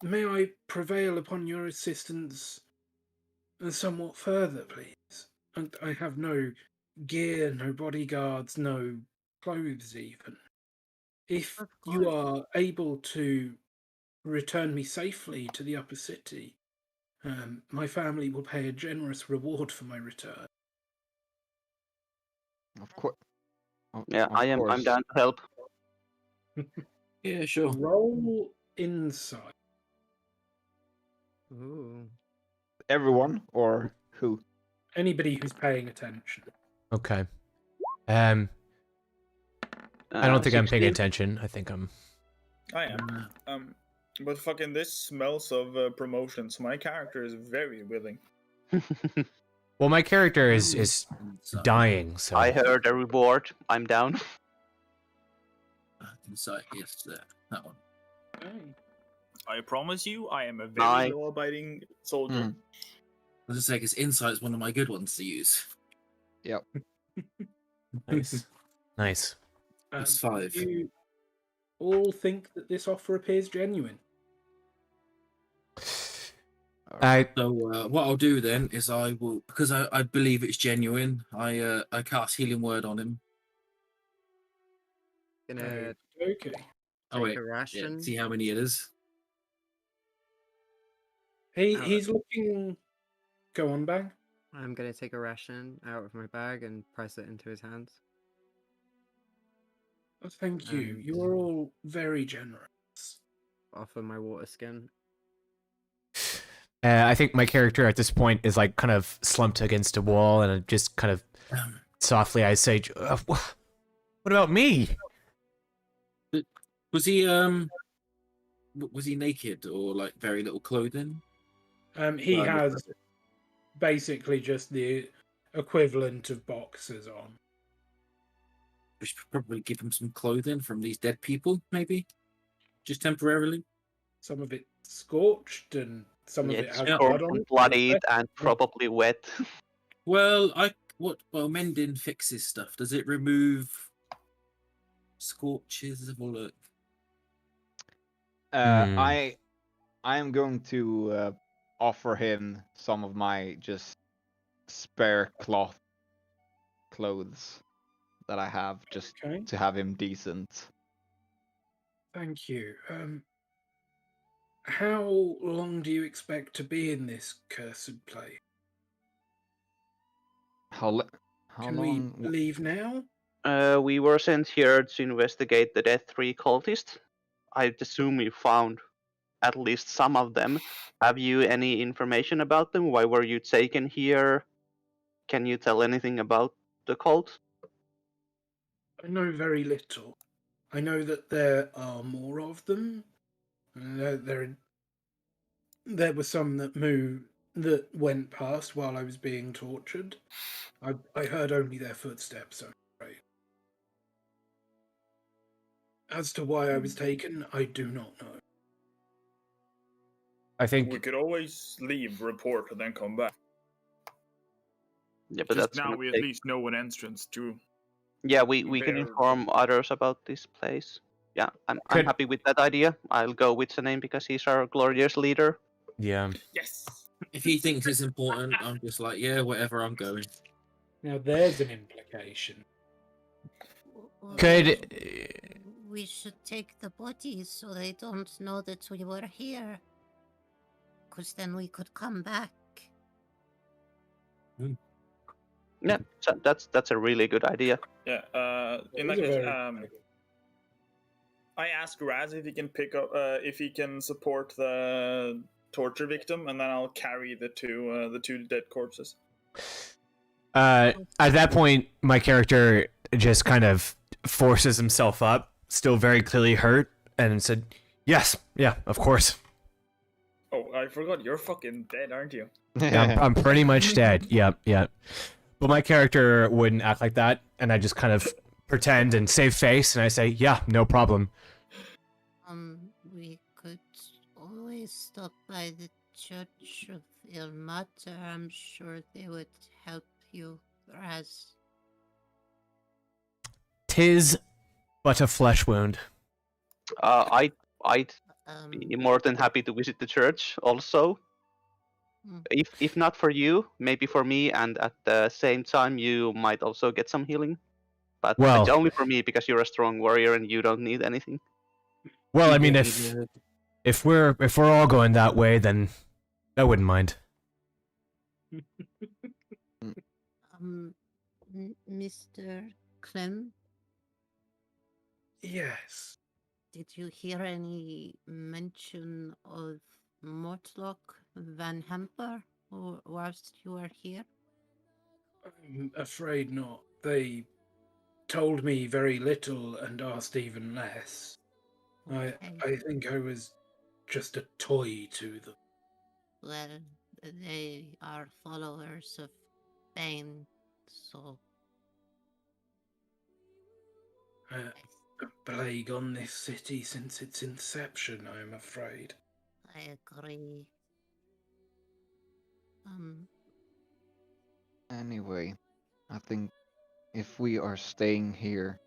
May I prevail upon your assistance somewhat further, please? I have no gear, no bodyguards, no clothes even. If you are able to return me safely to the upper city, my family will pay a generous reward for my return. Of course. Yeah, I'm down to help. Yeah, sure. Roll insight. Ooh. Everyone or who? Anybody who's paying attention. Okay. I don't think I'm paying attention. I think I'm. I am. But fucking this smells of promotions. My character is very willing. Well, my character is dying, so. I heard a reward. I'm down. Insight, yes, that one. I promise you, I am a very law-abiding soldier. I was just saying, because insight is one of my good ones to use. Yep. Nice. Nice. That's 5. Do you all think that this offer appears genuine? So what I'll do then is I will, because I believe it's genuine, I cast Healing Word on him. Gonna okay. Oh wait, a ration. see how many it is. He's looking. Go on, Bang. I'm gonna take a ration out of my bag and press it into his hands. Thank you. You are all very generous. Offer my water skin. I think my character at this point is like kind of slumped against a wall, and just kind of softly I say, "What about me?" Was he naked or like very little clothing? He has basically just the equivalent of boxers on. We should probably give him some clothing from these dead people, maybe, just temporarily. Some of it scorched, and some of it has blood on it. Bloodied and probably wet. Well, mending fixes stuff. Does it remove scorches? Have a look. I am going to offer him some of my just spare cloth clothes that I have, just to have him decent. Thank you. How long do you expect to be in this cursed place? Can we leave now? We were sent here to investigate the Death 3 cultists. I assume you found at least some of them. Have you any information about them? Why were you taken here? Can you tell anything about the cult? I know very little. I know that there are more of them. There were some that went past while I was being tortured. I heard only their footsteps, I'm afraid. As to why I was taken, I do not know. I think we could always leave, report, and then come back. Yeah, but just that's now we at least know an entrance to. Yeah, we can inform others about this place. Yeah, I'm happy with that idea. I'll go with the name because he's our glorious leader. Yeah. Yes. If he thinks it's important, I'm just like, yeah, whatever, I'm going. Now there's an implication. Could we should take the bodies so they don't know that we were here? Because then we could come back. Yeah, so that's a really good idea. Yeah. In that case, I asked Raz if he can pick up, if he can support the torture victim, and then I'll carry the two dead corpses. At that point, my character just kind of forces himself up, still very clearly hurt, and said, "Yes, yeah, of course." Oh, I forgot. You're fucking dead, aren't you? Yeah, I'm pretty much dead. Yep. But my character wouldn't act like that, and I just kind of pretend and save face, and I say, "Yeah, no problem." We could always stop by the Church of Il Mater. I'm sure they would help you, Raz. 'Tis but a flesh wound. I'd be more than happy to visit the church also. If not for you, maybe for me, and at the same time you might also get some healing. But Well, it's only for me because you're a strong warrior and you don't need anything. Well, I mean, if we're all going that way, then I wouldn't mind. Mr. Clem? Yes. Did you hear any mention of Mortlock Van Hamper whilst you were here? I'm afraid not. They told me very little and asked even less. Okay. I think I was just a toy to them. Well, they are followers of Bane, so... A plague on this city since its inception, I'm afraid. I agree. Anyway, I think if we are staying here,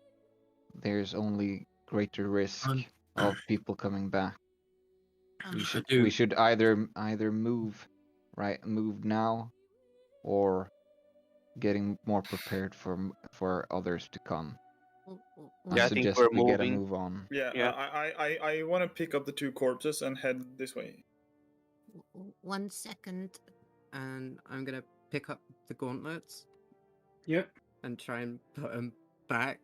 there's only greater risk of people coming back. We should either move now, or getting more prepared for others to come. Yeah, I think we're we get a moving. move on. Yeah. I want to pick up the two corpses and head this way. 1 second. And I'm gonna pick up the gauntlets. Yep. And try and put them back.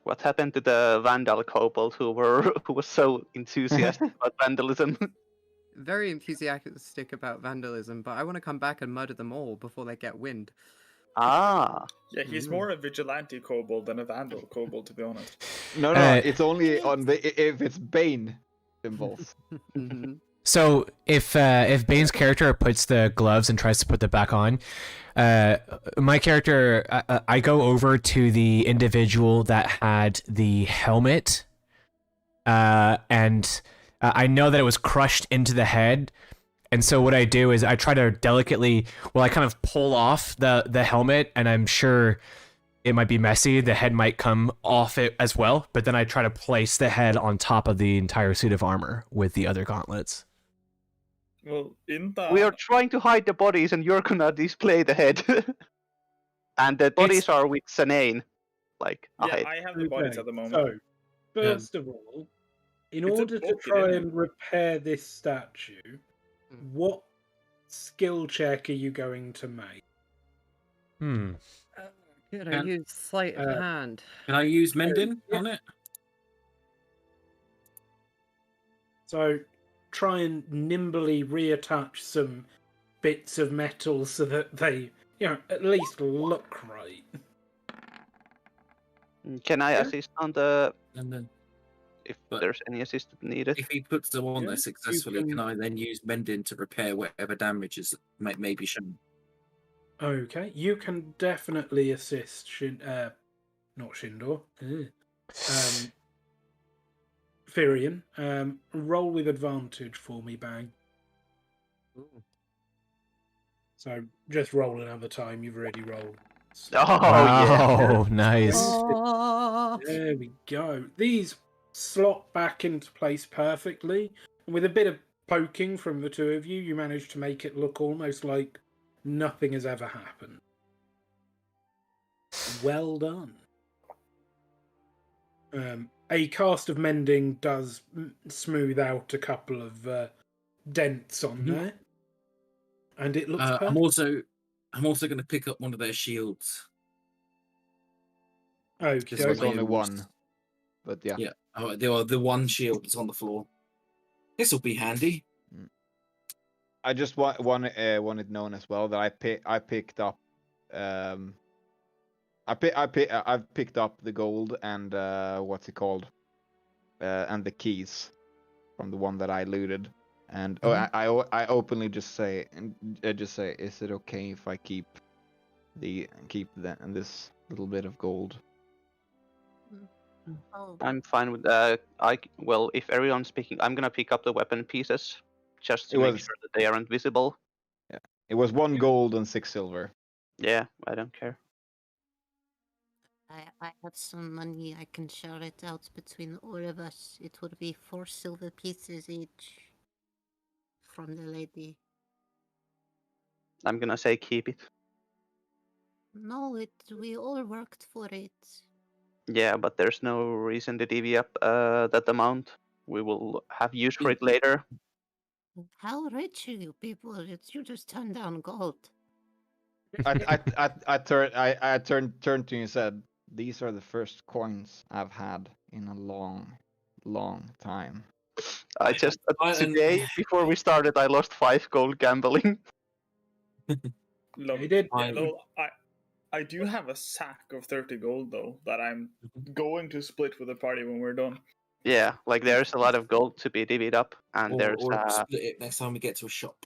What happened to the Vandal kobold who was so enthusiastic about vandalism? Very enthusiastic about vandalism, but I want to come back and murder them all before they get wind. Ah. Yeah, he's more a vigilante kobold than a vandal kobold, to be honest. No, it's only on if it's Bane symbols. So if Bane's character puts the gloves and tries to put them back on, my character, I go over to the individual that had the helmet, and I know that it was crushed into the head. And so what I do is I try to delicately, I kind of pull off the helmet, and I'm sure it might be messy. The head might come off it as well, but then I try to place the head on top of the entire suit of armor with the other gauntlets. Well, we are trying to hide the bodies, and you're gonna display the head. And the bodies are with Sanane. I have the bodies at the moment. So, first of all, in order to try and repair this statue, what skill check are you going to make? Could I use sleight of hand? Can I use mending on it? So, try and nimbly reattach some bits of metal so that they, at least look right. Can I assist on the... If But there's any assistance needed? if he puts them on there successfully, can I then use mending to repair whatever damages may be shown? Okay, you can definitely assist not Shindor. Firion. Roll with advantage for me, Bang. So just roll another time. You've already rolled. Oh, nice. There we go. These slot back into place perfectly. And with a bit of poking from the two of you, you manage to make it look almost like nothing has ever happened. Well done. A cast of mending does smooth out a couple of dents on there, and it looks perfect. I'm also going to pick up one of their shields. Okay, There's only one, but yeah. Oh, the one shield that's on the floor. This will be handy. I just want it known as well that I picked up I've picked up the gold and what's it called and the keys from the one that I looted, and I openly just say is it okay if I keep this little bit of gold? Oh, I'm fine with well, if everyone's speaking, I'm gonna pick up the weapon pieces just to make sure that they aren't visible. Yeah, it was 1 gold and 6 silver. Yeah, I don't care. I have some money. I can share it out between all of us. It would be 4 silver pieces each from the lady. I'm gonna say keep it. No, we all worked for it. Yeah, but there's no reason to divvy up that amount. We will have use for it later. How rich are you people? You just turn down gold. I turned to you and said, these are the first coins I've had in a long time. I just today before we started, I lost 5 gold gambling. Look, He did. I do have a sack of 30 gold though that I'm going to split with the party when we're done. Yeah, like there's a lot of gold to be divvied up, and there's or split it next time we get to a shop.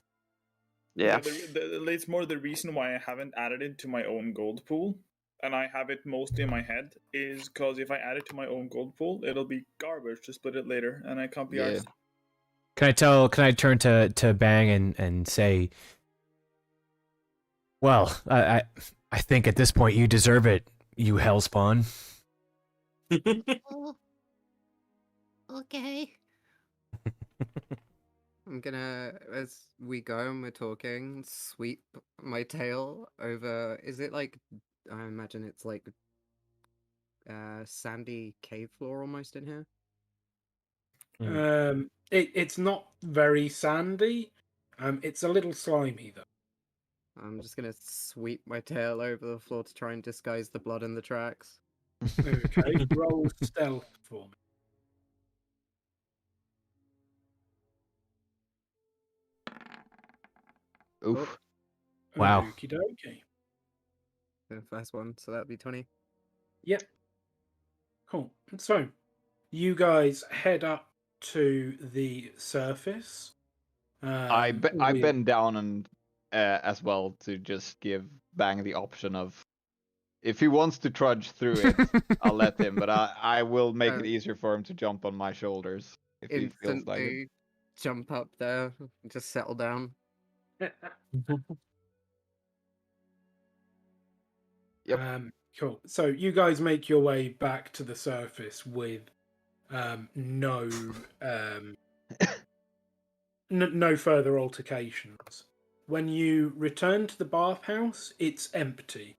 Yeah. It's more the reason why I haven't added it to my own gold pool, and I have it mostly in my head, is because if I add it to my own gold pool, it'll be garbage to split it later, and I can't be arsed. Can I turn to Bang and say, well, I think at this point you deserve it, you hellspawn. Oh, okay. I'm gonna, as we go and we're talking, sweep my tail over. Is it like, I imagine it's like sandy cave floor almost in here? It's not very sandy. It's a little slimy though. I'm just gonna sweep my tail over the floor to try and disguise the blood in the tracks. Okay, roll stealth for me. Oof. Wow. Okie dokie. The first one, so that'd be 20. Yep. Cool. So, you guys head up to the surface. I bend down and as well to just give Bang the option of, if he wants to trudge through it, I'll let him, but I will make it easier for him to jump on my shoulders if he feels like it. Jump up there, just settle down. Yep. Cool. So you guys make your way back to the surface with no no further altercations. When you return to the bathhouse, it's empty.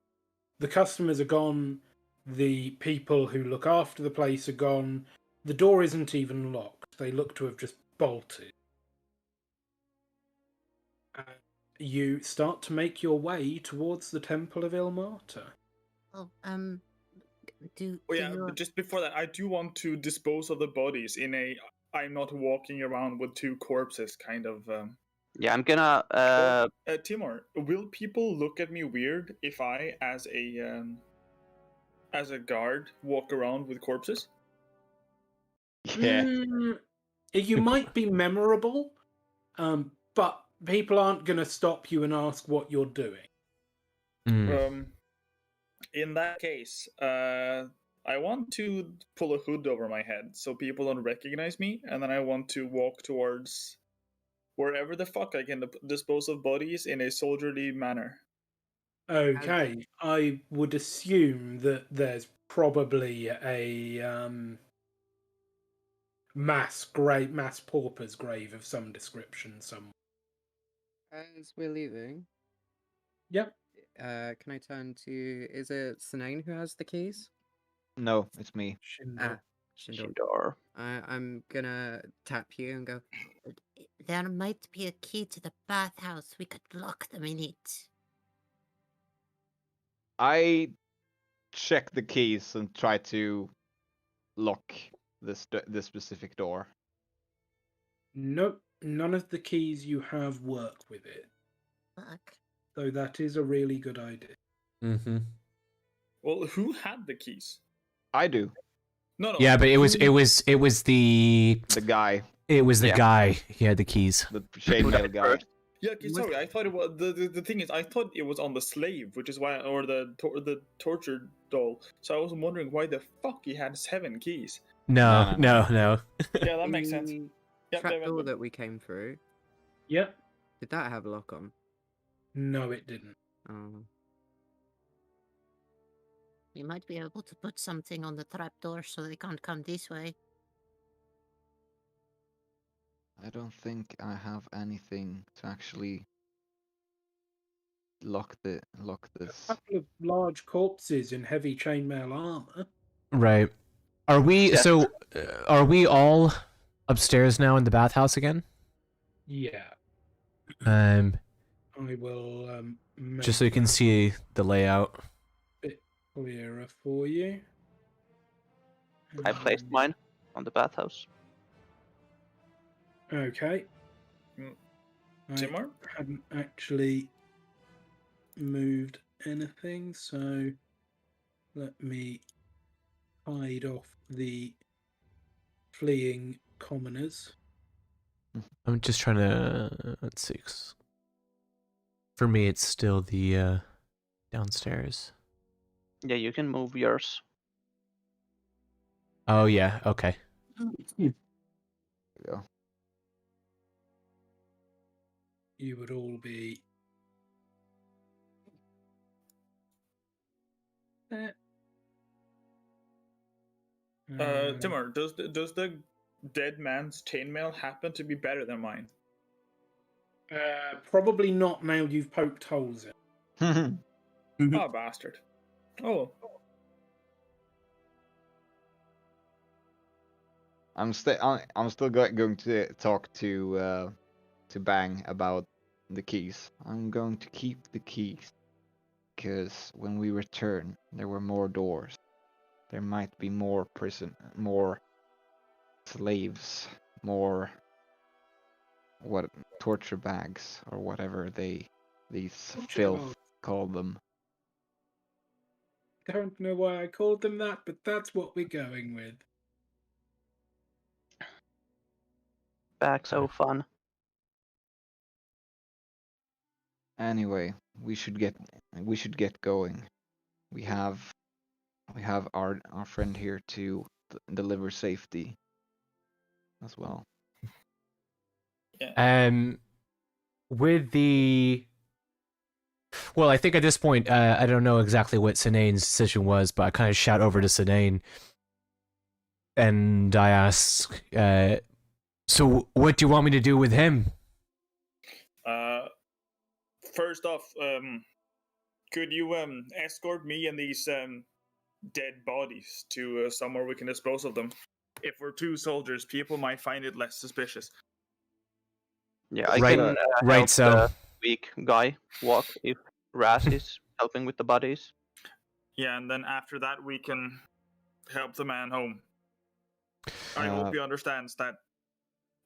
The customers are gone. The people who look after the place are gone. The door isn't even locked. They look to have just bolted. You start to make your way towards the Temple of Ilmata. Oh, but just before that, I do want to dispose of the bodies in a I'm not walking around with 2 corpses kind of. Yeah, I'm gonna. Timur, will people look at me weird if I, as a guard, walk around with corpses? Yeah. You might be memorable, but people aren't going to stop you and ask what you're doing. In that case, I want to pull a hood over my head so people don't recognize me, and then I want to walk towards wherever the fuck I can dispose of bodies in a soldierly manner. Okay, I would assume that there's probably a mass pauper's grave of some description somewhere. As we're leaving, yep. Can I turn to? Is it Sinane who has the keys? No, it's me. Shindor. I'm gonna tap you and go. There might be a key to the bathhouse. We could lock them in it. I check the keys and try to lock this specific door? Nope, none of the keys you have work with it. Fuck. So that is a really good idea. Mm-hmm. Well, who had the keys? I do. No. Yeah, but it was the The guy, guy. He had the keys. the chainmail guy. Yeah, okay, sorry. I thought it was the thing is I thought it was on the slave, which is why, or the tortured doll. So I was wondering why the fuck he had 7 keys. No. Yeah, that makes sense. The Yep, trapdoor that we came through, Yep. did that have a lock on? No, it didn't. Oh. We might be able to put something on the trapdoor so they can't come this way. I don't think I have anything to actually lock this. A couple of large corpses in heavy chainmail armor. Right. Are we Yes. so? Are we all upstairs now in the bathhouse again? Yeah, Um, I will make just so you can that see the layout. a bit clearer for you. I placed mine on the bathhouse. Okay. Mm. I Timur? hadn't actually moved anything, so let me hide off the fleeing commoners. I'm just trying to let's see. For me, it's still the downstairs. Yeah, you can move yours. Oh yeah. Okay. Go. You would all be there. Timur, does the dead man's chainmail happen to be better than mine? Probably not now you've poked holes in. Oh, bastard. Oh. I'm still going to talk to Bang about the keys. I'm going to keep the keys because when we return, there were more doors. There might be more more slaves, more torture bags or whatever these filth call them. Don't know why I called them that, but that's what we're going with. Back so fun. Anyway, we should get going. We have our friend here to deliver safety as well. Yeah. With the well, I think at this point, I don't know exactly what Sinane's decision was, but I kind of shout over to Sinane, and I ask, "So, what do you want me to do with him?" First off, could you escort me and these dead bodies to somewhere we can dispose of them? If we're 2 soldiers, people might find it less suspicious. Yeah, I Right, can right, help so- the weak guy walk if Raz is helping with the bodies. Yeah, and then after that we can help the man home. I hope he understands that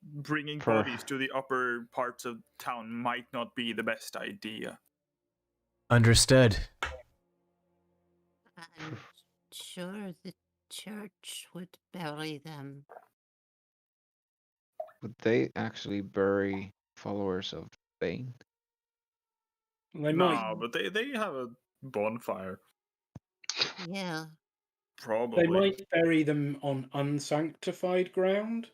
bringing bodies to the upper parts of town might not be the best idea. Understood. I'm sure the church would bury them. Would they actually bury followers of Bane? They No, might. but they have a bonfire. Yeah. Probably. They might bury them on unsanctified ground,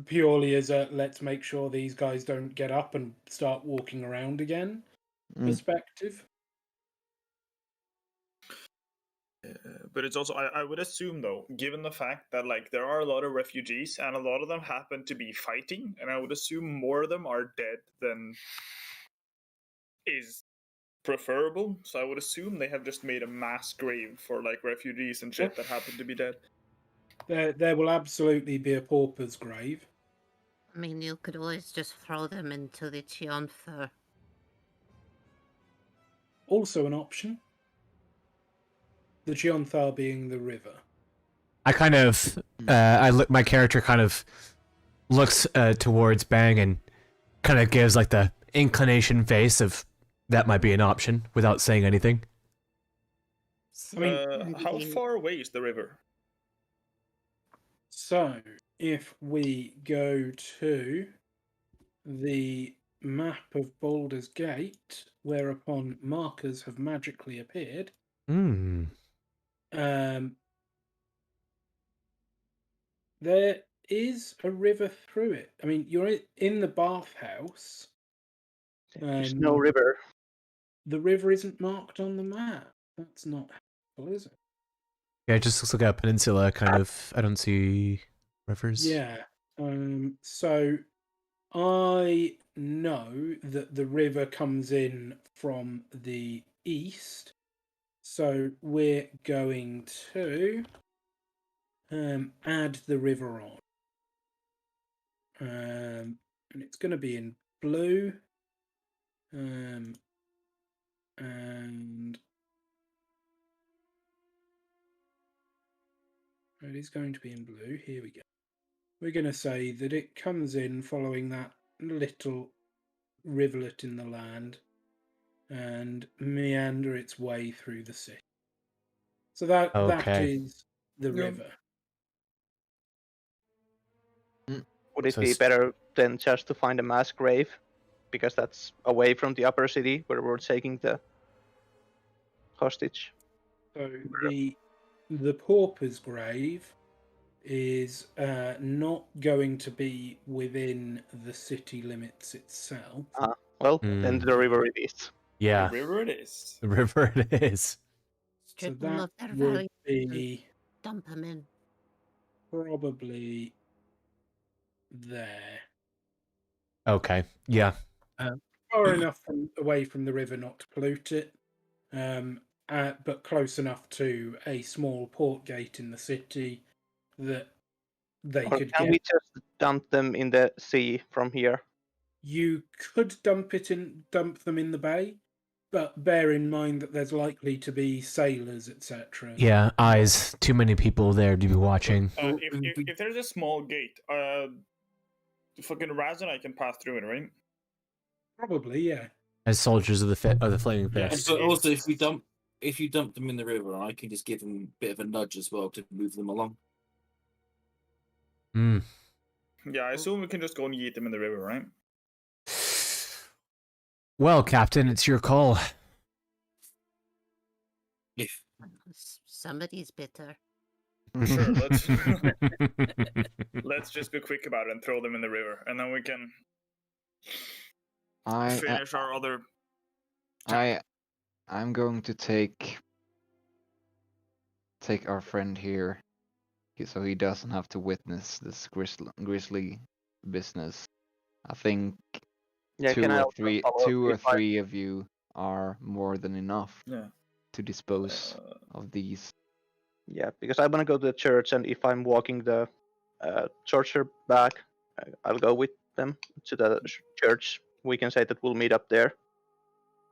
purely as a let's make sure these guys don't get up and start walking around again perspective. But it's also I would assume though, given the fact that like there are a lot of refugees and a lot of them happen to be fighting, and I would assume more of them are dead than is preferable. So I would assume they have just made a mass grave for like refugees and shit that happen to be dead. There will absolutely be a pauper's grave. I mean, you could always just throw them into the Chianther. Also an option. The Chianthar being the river. I kind of My character kind of looks towards Bang and kind of gives like the inclination face of that might be an option without saying anything. I mean, how far away is the river? So, if we go to the map of Baldur's Gate, whereupon markers have magically appeared, there is a river through it. I mean, you're in the bathhouse. There's no river. The river isn't marked on the map. That's not helpful, is it? Yeah, it just looks like a peninsula, kind of. I don't see rivers. Yeah. So I know that the river comes in from the east. So we're going to add the river on. And it's going to be in blue. And it is going to be in blue. Here we go. We're going to say that it comes in following that little rivulet in the land and meander its way through the city. So that is the river. Would it be better than just to find a mass grave? Because that's away from the upper city where we're taking the hostage. So the pauper's grave is not going to be within the city limits itself. Then the river it is. Yeah. The river it is. The river it is. So that would be dump them in. Probably there. Okay. Yeah. Far enough away from the river not to pollute it, but close enough to a small port gate in the city that they could Can get. we just dump them in the sea from here? You could dump them in the bay, but bear in mind that there's likely to be sailors, etc. Yeah, eyes. Too many people there to be watching. If there's a small gate, fucking Raz and I can pass through it, right? Probably, yeah. As soldiers of the Flaming Fist. But also, if you dump them in the river, I can just give them a bit of a nudge as well to move them along. Yeah, I assume we can just go and yeet them in the river, right? Well, Captain, it's your call. If somebody's bitter. Sure, let's just be quick about it and throw them in the river, and then we can finish our other. I'm going to take our friend here, so he doesn't have to witness this grisly business. I think two or three of you are more than enough to dispose of these. Yeah, because I want to go to the church, and if I'm walking the torture back, I'll go with them to the church. We can say that we'll meet up there.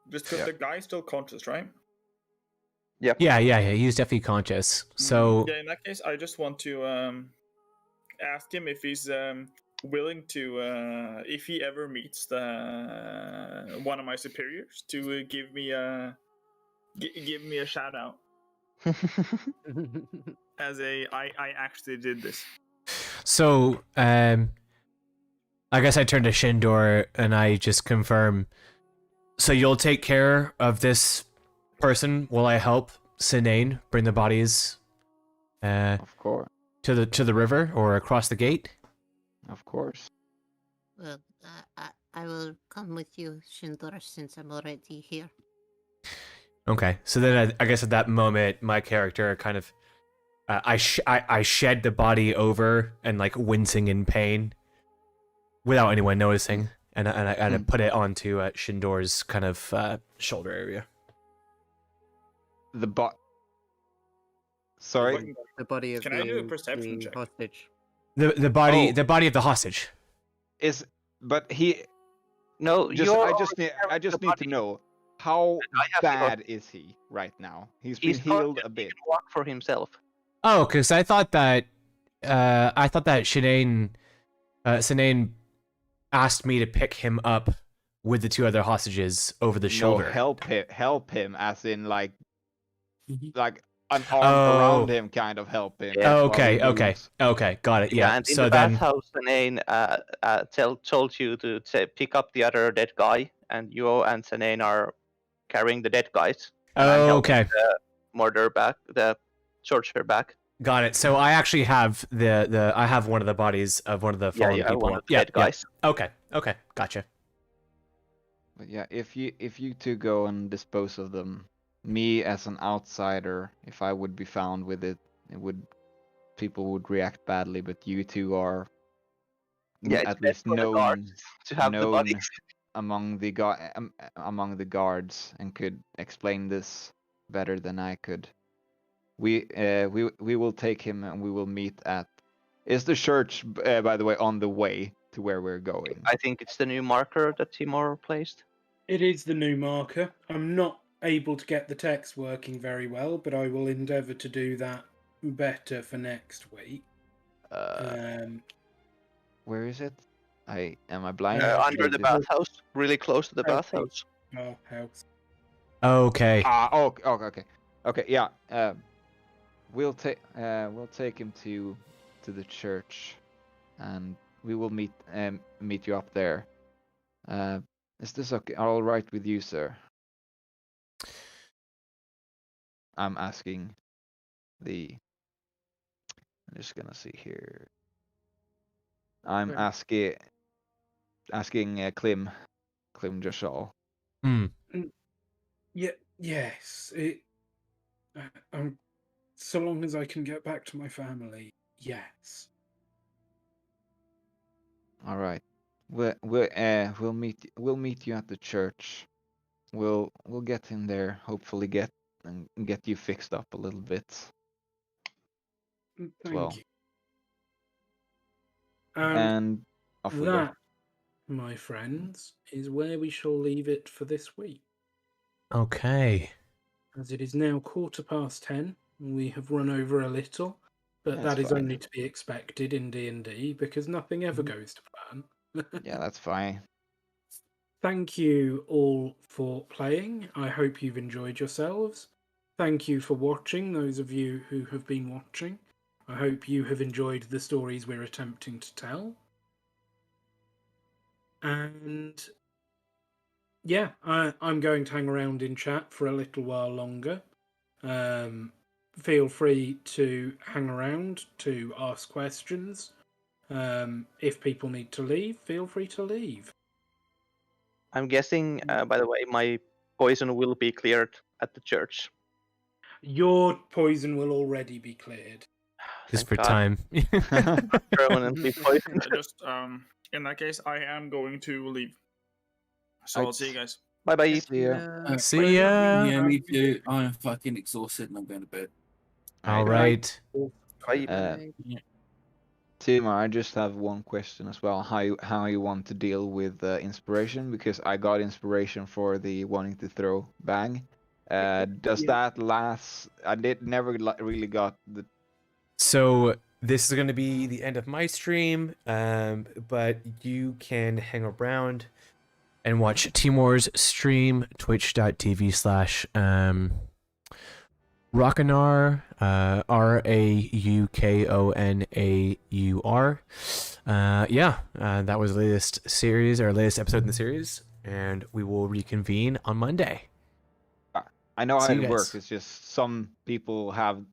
Just because the guy's still conscious, right? Yeah. Yeah. He's definitely conscious. So yeah, in that case, I just want to ask him if he's willing to, if he ever meets one of my superiors, to give me a shout out. As I actually did this. So, I guess I turn to Shindor and I just confirm. So you'll take care of this person while I help Sinane bring the bodies, of course, to the river or across the gate. Of course. Well, I will come with you, Shindor, since I'm already here. Okay, so then I guess at that moment, my character kind of, I shed the body over and like wincing in pain, without anyone noticing, and I put it onto Shindor's kind of shoulder area. Sorry. The body of Can I do a perception check? Hostage. The body of the hostage. But he. No, I just need to know. How bad is he right now? He's been healed a bit. He can walk for himself. Oh, because I thought that I thought that Sinane asked me to pick him up with the 2 other hostages over the shoulder. No, help him, as in like an arm around him, kind of help him. Yeah. Okay, got it. Yeah. And in So the then, bathhouse, Sanane told you to pick up the other dead guy, and you and Sanane are carrying the dead guys. And I'm helping okay, the murderer back, the torturer back. got it. So I actually have I have one of the bodies of one of the fallen people. One of the dead guys. Okay, gotcha. But yeah, if you 2 go and dispose of them, me as an outsider, if I would be found with it, people would react badly. But you 2 are at least known to have the bodies among the guards and could explain this better than I could. We will take him and we will meet at. Is the church, by the way, on the way to where we're going? I think it's the new marker that Timor placed. It is the new marker. I'm not able to get the text working very well, but I will endeavour to do that better for next week. Where is it? Am I blind? Under the bathhouse, really close to the bathhouse. House. Okay. Okay. Yeah. We'll take him to the church, and we will meet you up there. Is this okay? All right with you, sir? I'm asking I'm just gonna see here. I'm asking Klim Joshal. Yeah. Yes. So long as I can get back to my family. Yes. All right. We'll meet you at the church. We'll get him there. Hopefully get you fixed up a little bit. Thank you. And off we go. That, my friends, is where we shall leave it for this week. Okay. As it is now 10:15, we have run over a little, but that is only to be expected in D&D because nothing ever goes to plan. Yeah, that's fine. Thank you all for playing. I hope you've enjoyed yourselves. Thank you for watching, those of you who have been watching. I hope you have enjoyed the stories we're attempting to tell. And yeah, I'm going to hang around in chat for a little while longer. Feel free to hang around to ask questions. If people need to leave, feel free to leave. I'm guessing, by the way, my poison will be cleared at the church. Your poison will already be cleared. Just for time. Permanently poisoned. Just in that case, I am going to leave. So I'll see you guys. Bye bye. See ya. See ya. Yeah, me too. I'm fucking exhausted and I'm going to bed. All right. Bye. Timor, I just have one question as well. How you want to deal with inspiration? Because I got inspiration for the wanting to throw bang. Does that last? I never really got the. So this is going to be the end of my stream, but you can hang around and watch Timor's stream, twitch.tv/Raukonaur, RAUKONAUR. That was the latest series, or latest episode in the series, and we will reconvene on Monday. I know how See you it guys. works. It's just some people have